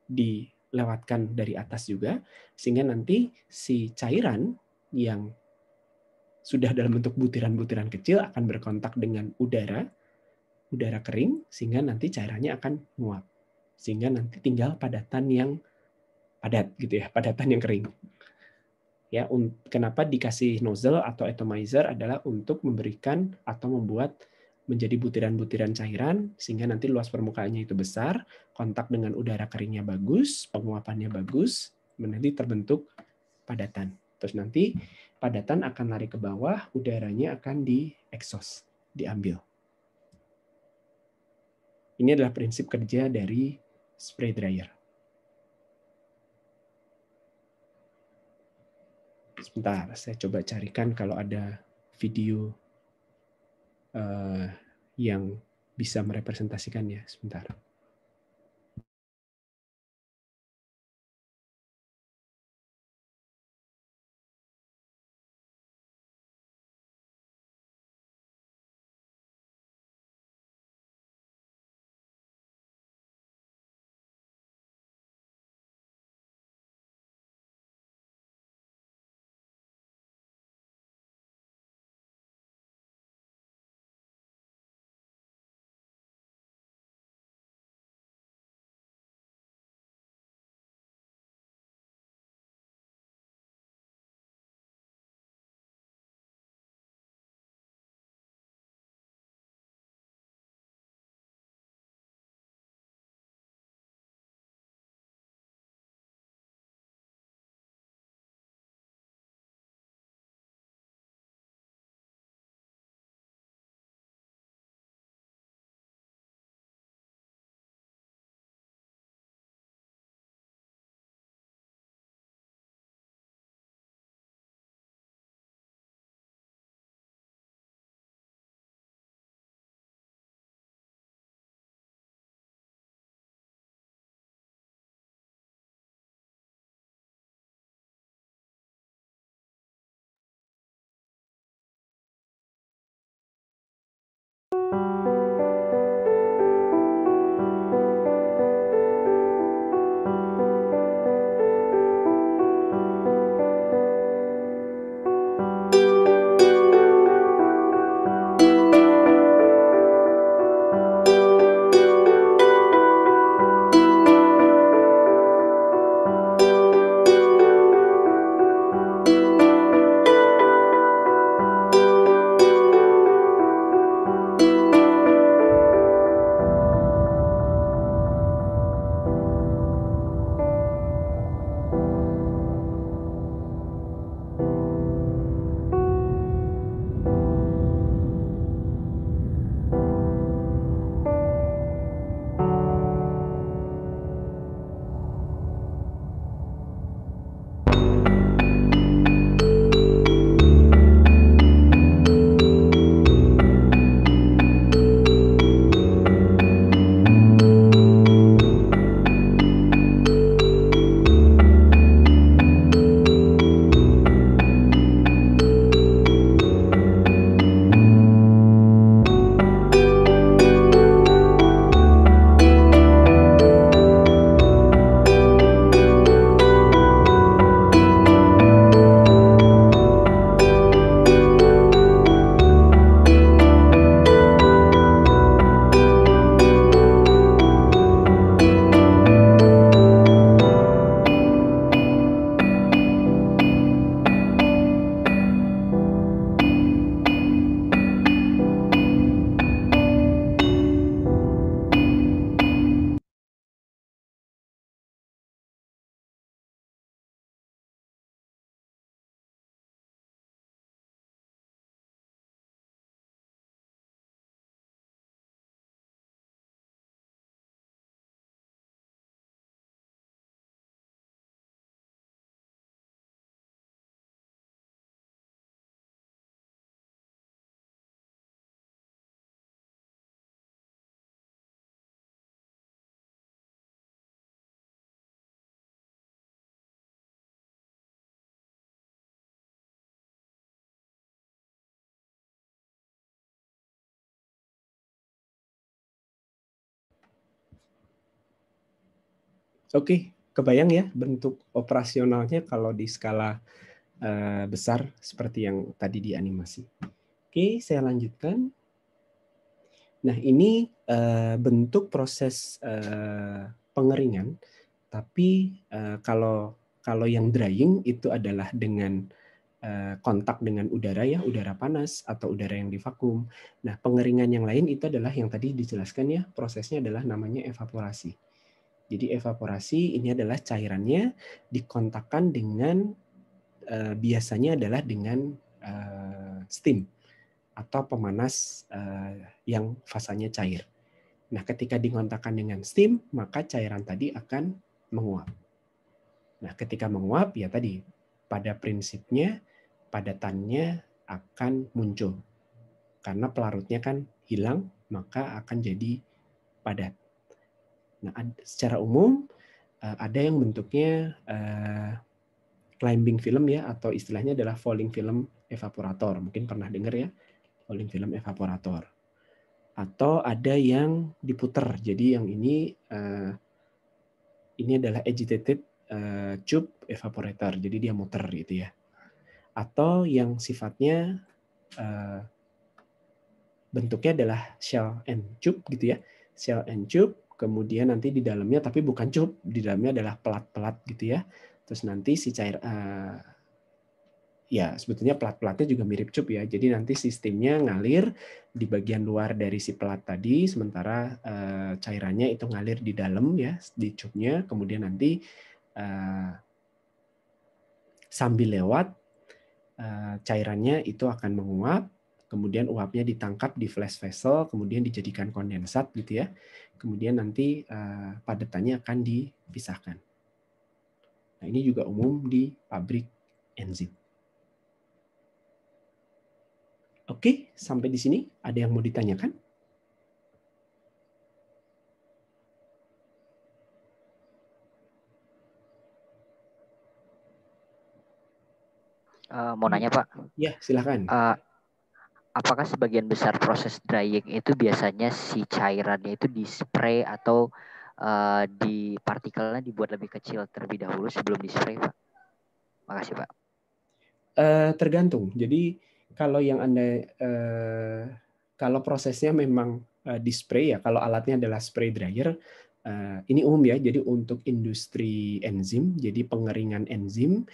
dilewatkan dari atas juga, sehingga nanti si cairan yang sudah dalam bentuk butiran-butiran kecil akan berkontak dengan udara kering, sehingga nanti cairannya akan menguap. Sehingga nanti tinggal padatan yang padat gitu ya, padatan yang kering. Ya, kenapa dikasih nozzle atau atomizer adalah untuk memberikan atau membuat menjadi butiran-butiran cairan sehingga nanti luas permukaannya itu besar, kontak dengan udara keringnya bagus, penguapannya bagus, nanti terbentuk padatan. Terus nanti padatan akan lari ke bawah, udaranya akan di-exhaust, diambil. Ini adalah prinsip kerja dari spray dryer. Sebentar, saya coba carikan kalau ada video yang bisa merepresentasikannya. Sebentar. Oke, kebayang ya bentuk operasionalnya kalau di skala besar seperti yang tadi di animasi. Oke, saya lanjutkan. Nah, ini bentuk proses pengeringan, tapi kalau yang drying itu adalah dengan kontak dengan udara ya, udara panas atau udara yang divakum. Nah, pengeringan yang lain itu adalah yang tadi dijelaskan ya, prosesnya adalah namanya evaporasi. Jadi evaporasi ini adalah cairannya dikontakkan dengan biasanya adalah dengan steam atau pemanas yang fasanya cair. Nah, ketika dikontakkan dengan steam, maka cairan tadi akan menguap. Nah, ketika menguap ya tadi pada prinsipnya padatannya akan muncul. Karena pelarutnya kan hilang, maka akan jadi padat. Nah, secara umum ada yang bentuknya climbing film ya, atau istilahnya adalah falling film evaporator. Mungkin pernah dengar ya, falling film evaporator. Atau ada yang diputer. Jadi yang ini adalah agitated tube evaporator. Jadi dia muter gitu ya. Atau yang sifatnya bentuknya adalah shell and tube gitu ya. Shell and tube, kemudian nanti di dalamnya, tapi bukan tube, di dalamnya adalah pelat-pelat gitu ya. Terus nanti si cair, ya sebetulnya pelat-pelatnya juga mirip tube ya. Jadi nanti sistemnya ngalir di bagian luar dari si pelat tadi, sementara cairannya itu ngalir di dalam ya, di tube-nya. Kemudian nanti sambil lewat, cairannya itu akan menguap, kemudian uapnya ditangkap di flash vessel, kemudian dijadikan kondensat gitu ya. Kemudian nanti padatannya akan dipisahkan. Nah, ini juga umum di pabrik enzim. Oke, sampai di sini ada yang mau ditanyakan?
Mau nanya Pak?
Ya, silakan.
Apakah sebagian besar proses drying itu biasanya si cairannya itu di spray atau di partikelnya dibuat lebih kecil terlebih dahulu sebelum di spray, Pak? Makasih Pak.
Tergantung. Jadi kalau yang Anda kalau prosesnya memang di spray ya, kalau alatnya adalah spray dryer, ini umum ya. Jadi untuk industri enzim, jadi pengeringan enzim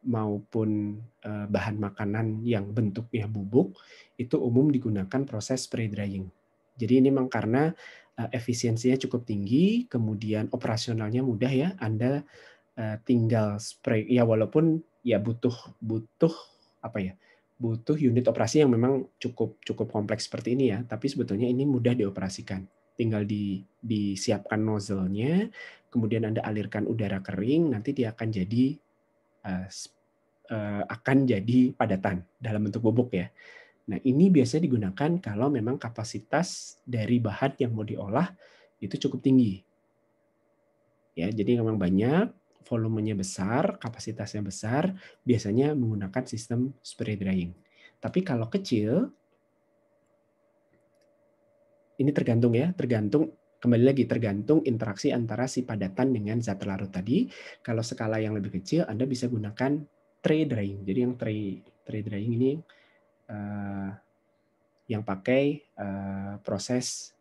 maupun bahan makanan yang bentuknya bubuk itu umum digunakan proses spray drying. Jadi ini memang karena efisiensinya cukup tinggi, kemudian operasionalnya mudah ya. Anda tinggal spray ya, walaupun ya butuh apa ya, butuh unit operasi yang memang cukup kompleks seperti ini ya, tapi sebetulnya ini mudah dioperasikan. Tinggal disiapkan nozzle-nya, kemudian Anda alirkan udara kering, nanti dia akan jadi padatan dalam bentuk bubuk ya. Nah, ini biasanya digunakan kalau memang kapasitas dari bahan yang mau diolah itu cukup tinggi. Ya, jadi memang banyak, volumenya besar, kapasitasnya besar, biasanya menggunakan sistem spray drying. Tapi kalau kecil, ini tergantung ya, kembali lagi tergantung interaksi antara si padatan dengan zat larut tadi. Kalau skala yang lebih kecil, Anda bisa gunakan tray drying. Jadi yang tray drying ini yang pakai proses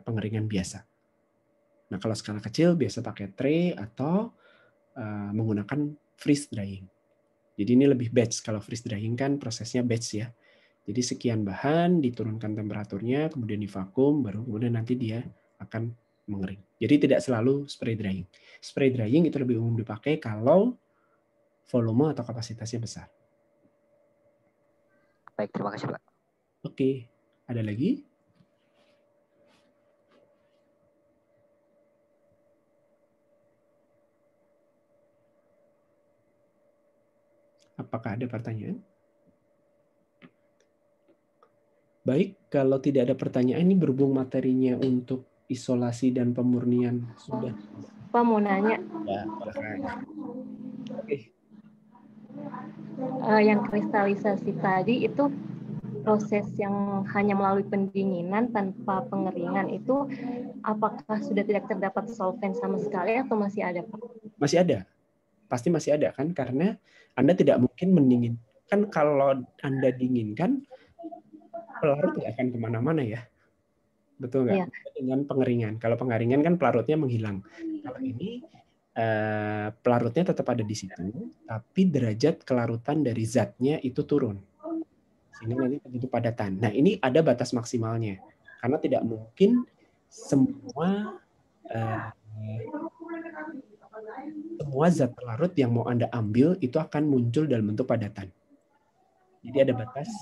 pengeringan biasa. Nah, kalau skala kecil biasa pakai tray atau menggunakan freeze drying. Jadi ini lebih batch. Kalau freeze drying kan prosesnya batch ya. Jadi sekian bahan diturunkan temperaturnya, kemudian divakum, baru kemudian nanti dia akan mengering. Jadi tidak selalu spray drying. Spray drying itu lebih umum dipakai kalau volume atau kapasitasnya besar.
Baik, terima kasih Pak.
Oke, ada lagi? Apakah ada pertanyaan? Baik, kalau tidak ada pertanyaan, ini berhubung materinya untuk isolasi dan pemurnian sudah.
Pak mau nanya.
Ya, silakan. Oke.
Yang kristalisasi tadi itu proses yang hanya melalui pendinginan tanpa pengeringan itu apakah sudah tidak terdapat solvent sama sekali atau masih ada, Pak?
Masih ada. Pasti masih ada kan, karena Anda tidak mungkin mendingin. Kan kalau Anda dinginkan, pelarut tidak akan kemana-mana ya. Betul nggak?
Iya.
Dengan pengeringan. Kalau pengeringan kan pelarutnya menghilang. Kalau ini pelarutnya tetap ada di situ, tapi derajat kelarutan dari zatnya itu turun. Sehingga nanti terjadi padatan. Nah, ini ada batas maksimalnya. Karena tidak mungkin semua zat pelarut yang mau Anda ambil itu akan muncul dalam bentuk padatan. Jadi ada batas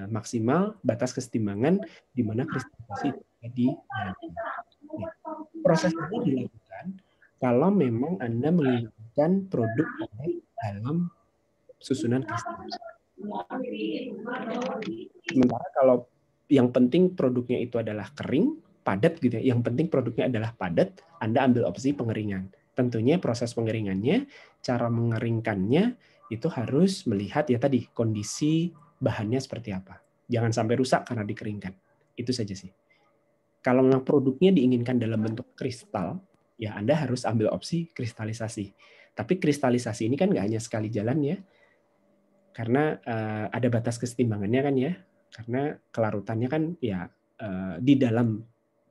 maksimal, batas kesetimbangan di mana kristalisasi terjadi. Nah, proses ini dilakukan kalau memang Anda menginginkan produk ada dalam susunan kristal. Sementara kalau yang penting produknya itu adalah kering, padat gitu ya. Yang penting produknya adalah padat, Anda ambil opsi pengeringan. Tentunya proses pengeringannya, cara mengeringkannya itu harus melihat ya tadi kondisi bahannya seperti apa. Jangan sampai rusak karena dikeringkan. Itu saja sih. Kalau memang produknya diinginkan dalam bentuk kristal, ya Anda harus ambil opsi kristalisasi. Tapi kristalisasi ini kan nggak hanya sekali jalan ya, karena ada batas kesetimbangannya kan ya, karena kelarutannya kan ya di dalam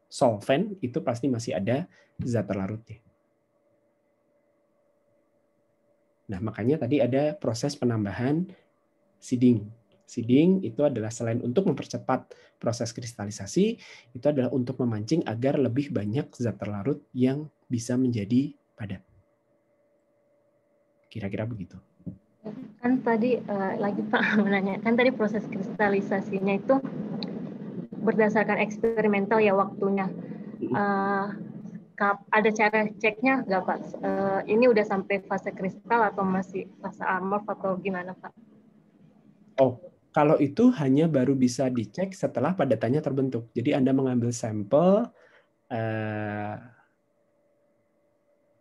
solvent itu pasti masih ada zat terlarutnya. Nah, makanya tadi ada proses penambahan seeding. Seeding itu adalah selain untuk mempercepat proses kristalisasi, itu adalah untuk memancing agar lebih banyak zat terlarut yang bisa menjadi padat. Kira-kira begitu.
Kan tadi lagi Pak menanya, kan tadi proses kristalisasinya itu berdasarkan eksperimental ya waktunya. Ada cara ceknya nggak Pak? Ini udah sampai fase kristal atau masih fase amorf atau gimana Pak?
Oh, kalau itu hanya baru bisa dicek setelah padatannya terbentuk. Jadi Anda mengambil sampel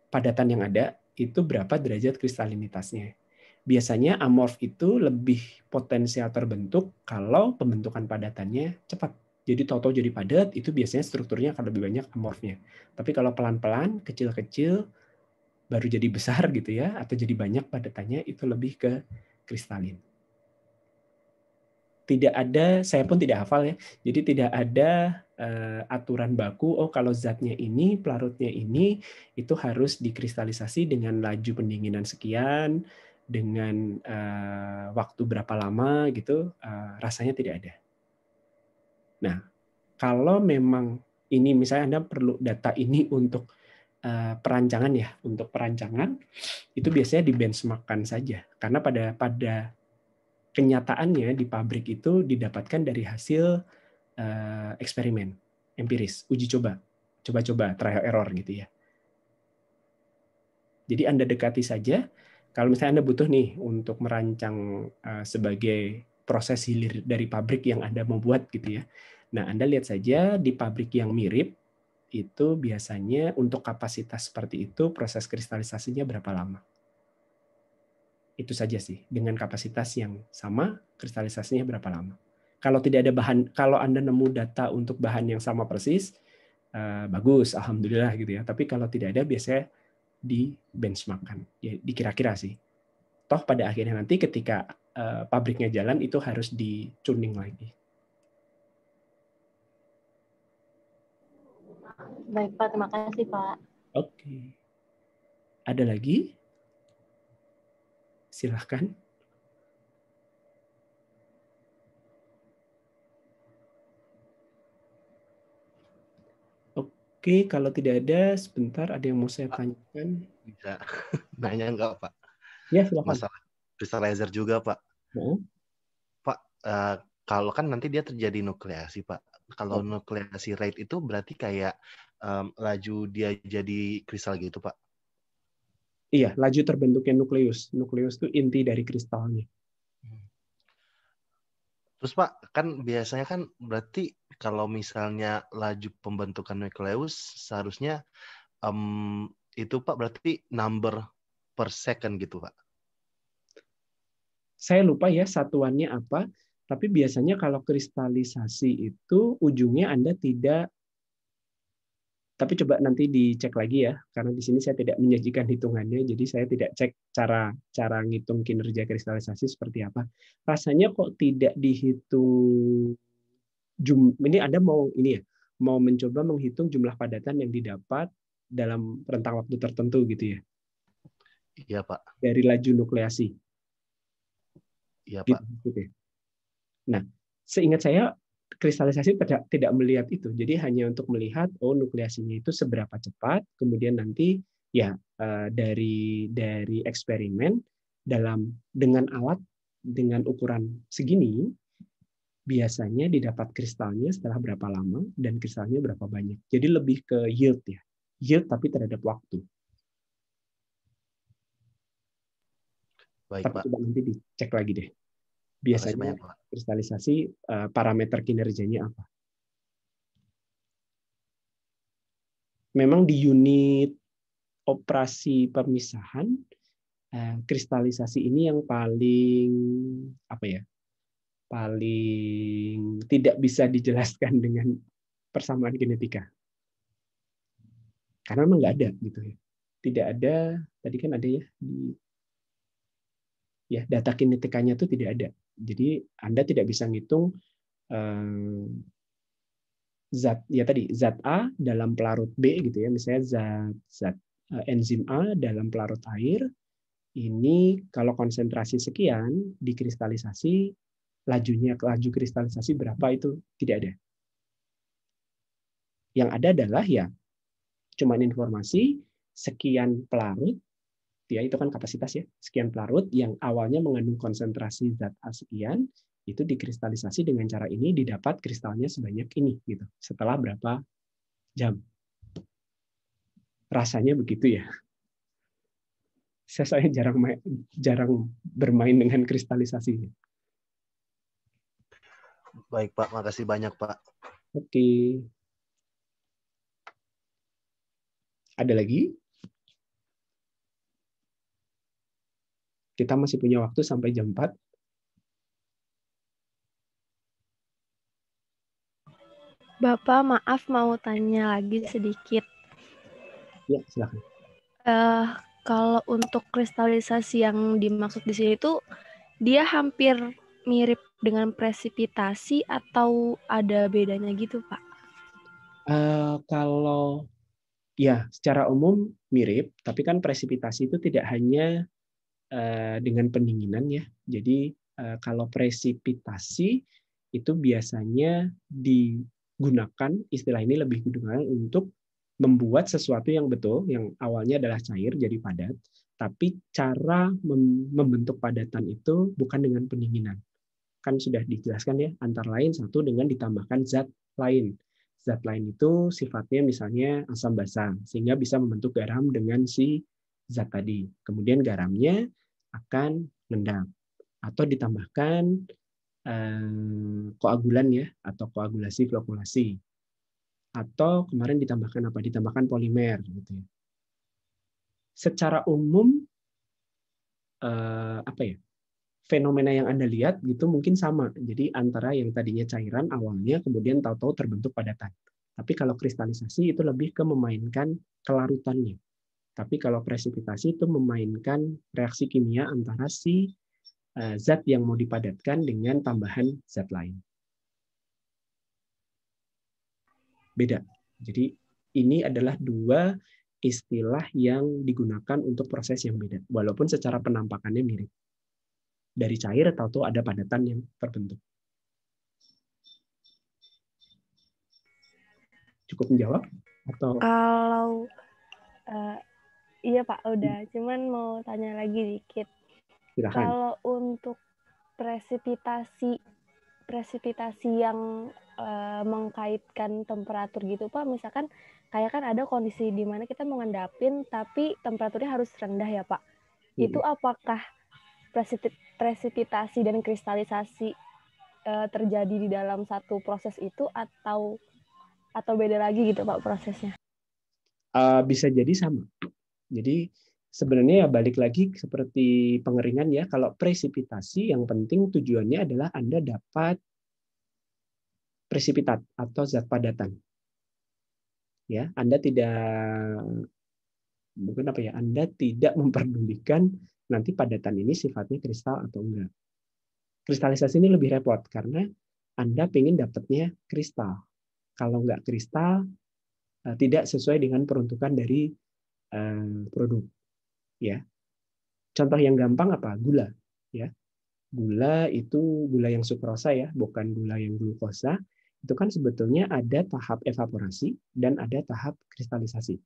padatan yang ada, itu berapa derajat kristalinitasnya. Biasanya amorf itu lebih potensial terbentuk kalau pembentukan padatannya cepat. Jadi toto jadi padat, itu biasanya strukturnya akan lebih banyak amorfnya. Tapi kalau pelan-pelan, kecil-kecil, baru jadi besar gitu ya, atau jadi banyak padatannya, itu lebih ke kristalin. Tidak ada, saya pun tidak hafal ya, jadi tidak ada aturan baku, oh kalau zatnya ini, pelarutnya ini, itu harus dikristalisasi dengan laju pendinginan sekian, dengan waktu berapa lama gitu, rasanya tidak ada. Nah, kalau memang ini misalnya Anda perlu data ini untuk perancangan ya, untuk perancangan itu biasanya di benchmark-kan saja, karena pada kenyataannya di pabrik itu didapatkan dari hasil eksperimen empiris, uji coba, trial error gitu ya. Jadi Anda dekati saja, kalau misalnya Anda butuh nih untuk merancang sebagai proses hilir dari pabrik yang Anda mau buat gitu ya. Nah, Anda lihat saja di pabrik yang mirip, itu biasanya untuk kapasitas seperti itu proses kristalisasinya berapa lama. Itu saja sih, dengan kapasitas yang sama, kristalisasinya berapa lama. Kalau tidak ada bahan, kalau Anda nemu data untuk bahan yang sama persis, bagus, alhamdulillah gitu ya. Tapi kalau tidak ada, biasanya di benchmark-kan, ya, dikira-kira sih. Toh pada akhirnya nanti ketika pabriknya jalan, itu harus di-tuning lagi.
Baik Pak, terima kasih Pak.
Oke. Ada lagi? Silahkan. Oke, kalau tidak ada, sebentar ada yang mau saya tanyakan.
Bisa nanya nggak Pak?
Ya, silakan.
Masalah crystallizer juga Pak. Pak, kalau kan nanti dia terjadi nukleasi Pak. Kalau nukleasi rate itu berarti kayak laju dia jadi kristal gitu Pak?
Iya, laju terbentuknya nukleus. Nukleus itu inti dari kristalnya.
Terus Pak, kan biasanya kan berarti kalau misalnya laju pembentukan nukleus seharusnya itu Pak berarti number per second gitu Pak?
Saya lupa ya satuannya apa, Tapi biasanya kalau kristalisasi itu ujungnya Anda tidak, tapi coba nanti dicek lagi ya, karena di sini saya tidak menyajikan hitungannya, jadi saya tidak cek cara ngitung kinerja kristalisasi seperti apa. Rasanya kok tidak dihitung ini Anda mau ini ya, mau mencoba menghitung jumlah padatan yang didapat dalam rentang waktu tertentu gitu ya.
Iya, Pak.
Dari laju nukleasi.
Iya,
Gitu,
Pak.
gitu ya. Nah, seingat saya kristalisasi tidak melihat itu. Jadi hanya untuk melihat nukleasinya itu seberapa cepat, kemudian nanti ya dari eksperimen dengan alat dengan ukuran segini biasanya didapat kristalnya setelah berapa lama dan kristalnya berapa banyak. Jadi lebih ke yield ya. Yield tapi terhadap waktu.
Baik,
Tapi
Pak.
coba nanti dicek lagi deh.
Makasih
Biasanya
banyak, Pak.
kristalisasi parameter kinerjanya apa? Memang di unit operasi pemisahan kristalisasi ini yang paling apa ya? Paling tidak bisa dijelaskan dengan persamaan kinetika. Karena memang nggak ada gitu ya. Tidak ada, tadi kan ada ya di data kinetikanya itu tidak ada. Jadi Anda tidak bisa ngitung zat A dalam pelarut B gitu ya, misalnya zat enzim A dalam pelarut air ini kalau konsentrasi sekian dikristalisasi, laju kristalisasi berapa itu tidak ada. Yang ada adalah ya cuman informasi sekian pelarut, ya itu kan kapasitas ya, sekian pelarut yang awalnya mengandung konsentrasi zat A sekian, itu dikristalisasi dengan cara ini didapat kristalnya sebanyak ini gitu. Setelah berapa jam. Rasanya begitu ya. Saya jarang bermain dengan kristalisasi.
Baik, Pak. Makasih banyak, Pak.
Oke. Ada lagi? Kita masih punya waktu sampai jam 4.
Bapak, maaf mau tanya lagi sedikit.
Ya, silakan.
Kalau untuk kristalisasi yang dimaksud di sini itu dia hampir mirip dengan presipitasi atau ada bedanya gitu, Pak?
Kalau ya secara umum mirip, tapi kan presipitasi itu tidak hanya dengan pendinginan ya. Jadi kalau presipitasi itu biasanya digunakan, istilah ini lebih digunakan untuk membuat sesuatu yang betul, yang awalnya adalah cair jadi padat, tapi cara membentuk padatan itu bukan dengan pendinginan. Kan sudah dijelaskan ya, antara lain satu dengan ditambahkan zat lain. Zat lain itu sifatnya misalnya asam basa, sehingga bisa membentuk garam dengan si zat tadi. Kemudian garamnya akan ngendap. Atau ditambahkan koagulan ya, atau koagulasi flokulasi. Atau kemarin ditambahkan apa? Ditambahkan polimer gitu ya. Secara umum apa ya? Fenomena yang Anda lihat gitu mungkin sama. Jadi antara yang tadinya cairan awalnya kemudian tahu-tahu terbentuk padatan. Tapi kalau kristalisasi itu lebih ke memainkan kelarutannya. Tapi kalau presipitasi itu memainkan reaksi kimia antara si zat yang mau dipadatkan dengan tambahan zat lain. Beda. Jadi ini adalah dua istilah yang digunakan untuk proses yang beda. Walaupun secara penampakannya mirip. Dari cair atau ada padatan yang terbentuk. Cukup menjawab? Atau
kalau iya Pak, udah. Cuman mau tanya lagi dikit.
Silakan.
Kalau untuk presipitasi yang mengkaitkan temperatur gitu Pak, misalkan kayak kan ada kondisi di mana kita mau ngendapin tapi temperaturnya harus rendah ya Pak. Itu apakah presipitasi dan kristalisasi terjadi di dalam satu proses itu atau beda lagi gitu Pak prosesnya?
Bisa jadi sama. Jadi Sebenarnya ya balik lagi seperti pengeringan ya. Kalau presipitasi yang penting tujuannya adalah Anda dapat presipitat atau zat padatan. Ya, Anda tidak mungkin apa ya? Anda tidak memperdulikan nanti padatan ini sifatnya kristal atau enggak. Kristalisasi ini lebih repot karena Anda pengen dapatnya kristal. Kalau enggak kristal, tidak sesuai dengan peruntukan dari produk. Ya, contoh yang gampang apa? Gula. Ya, gula itu gula yang sukrosa ya, bukan gula yang glukosa. Itu kan sebetulnya ada tahap evaporasi dan ada tahap kristalisasi.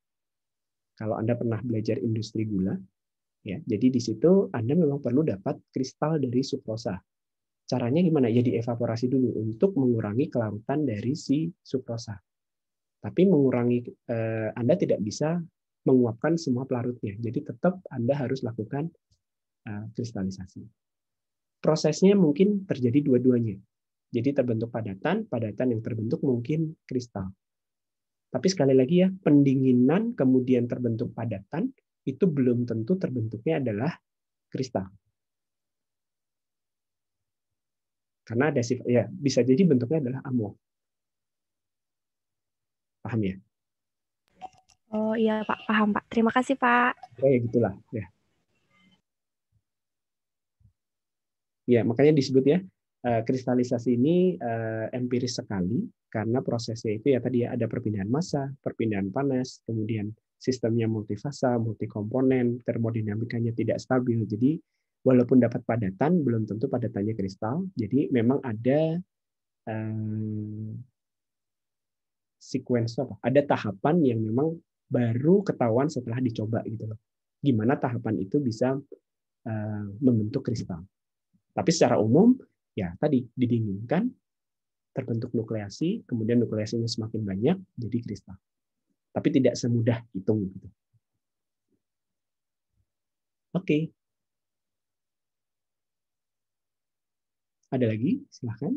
Kalau Anda pernah belajar industri gula, ya, jadi di situ Anda memang perlu dapat kristal dari sukrosa. Caranya gimana? Ya dievaporasi dulu untuk mengurangi kelarutan dari si sukrosa. Tapi mengurangi Anda tidak bisa menguapkan semua pelarutnya. Jadi tetap Anda harus lakukan kristalisasi. Prosesnya mungkin terjadi dua-duanya. Jadi terbentuk padatan, padatan yang terbentuk mungkin kristal. Tapi sekali lagi ya, pendinginan kemudian terbentuk padatan, itu belum tentu terbentuknya adalah kristal. Karena ada sifat, ya bisa jadi bentuknya adalah amorf. Paham ya?
Oh iya Pak, paham Pak. Terima kasih Pak.
Kayak gitulah ya. Ya, makanya disebut ya kristalisasi ini empiris sekali karena prosesnya itu ya tadi ya ada perpindahan massa, perpindahan panas, kemudian sistemnya multifasa, multikomponen, termodinamikanya tidak stabil. Jadi walaupun dapat padatan belum tentu padatannya kristal. Jadi memang ada sequence apa? Ada tahapan yang memang baru ketahuan setelah dicoba gitu loh. Gimana tahapan itu bisa membentuk kristal. Tapi secara umum, ya tadi didinginkan, terbentuk nukleasi, kemudian nukleasinya semakin banyak, jadi kristal. Tapi tidak semudah hitung. Gitu. Oke. Ada lagi? Silahkan.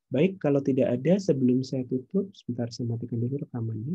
Baik, kalau tidak ada, sebelum saya tutup, sebentar saya matikan dulu rekamannya.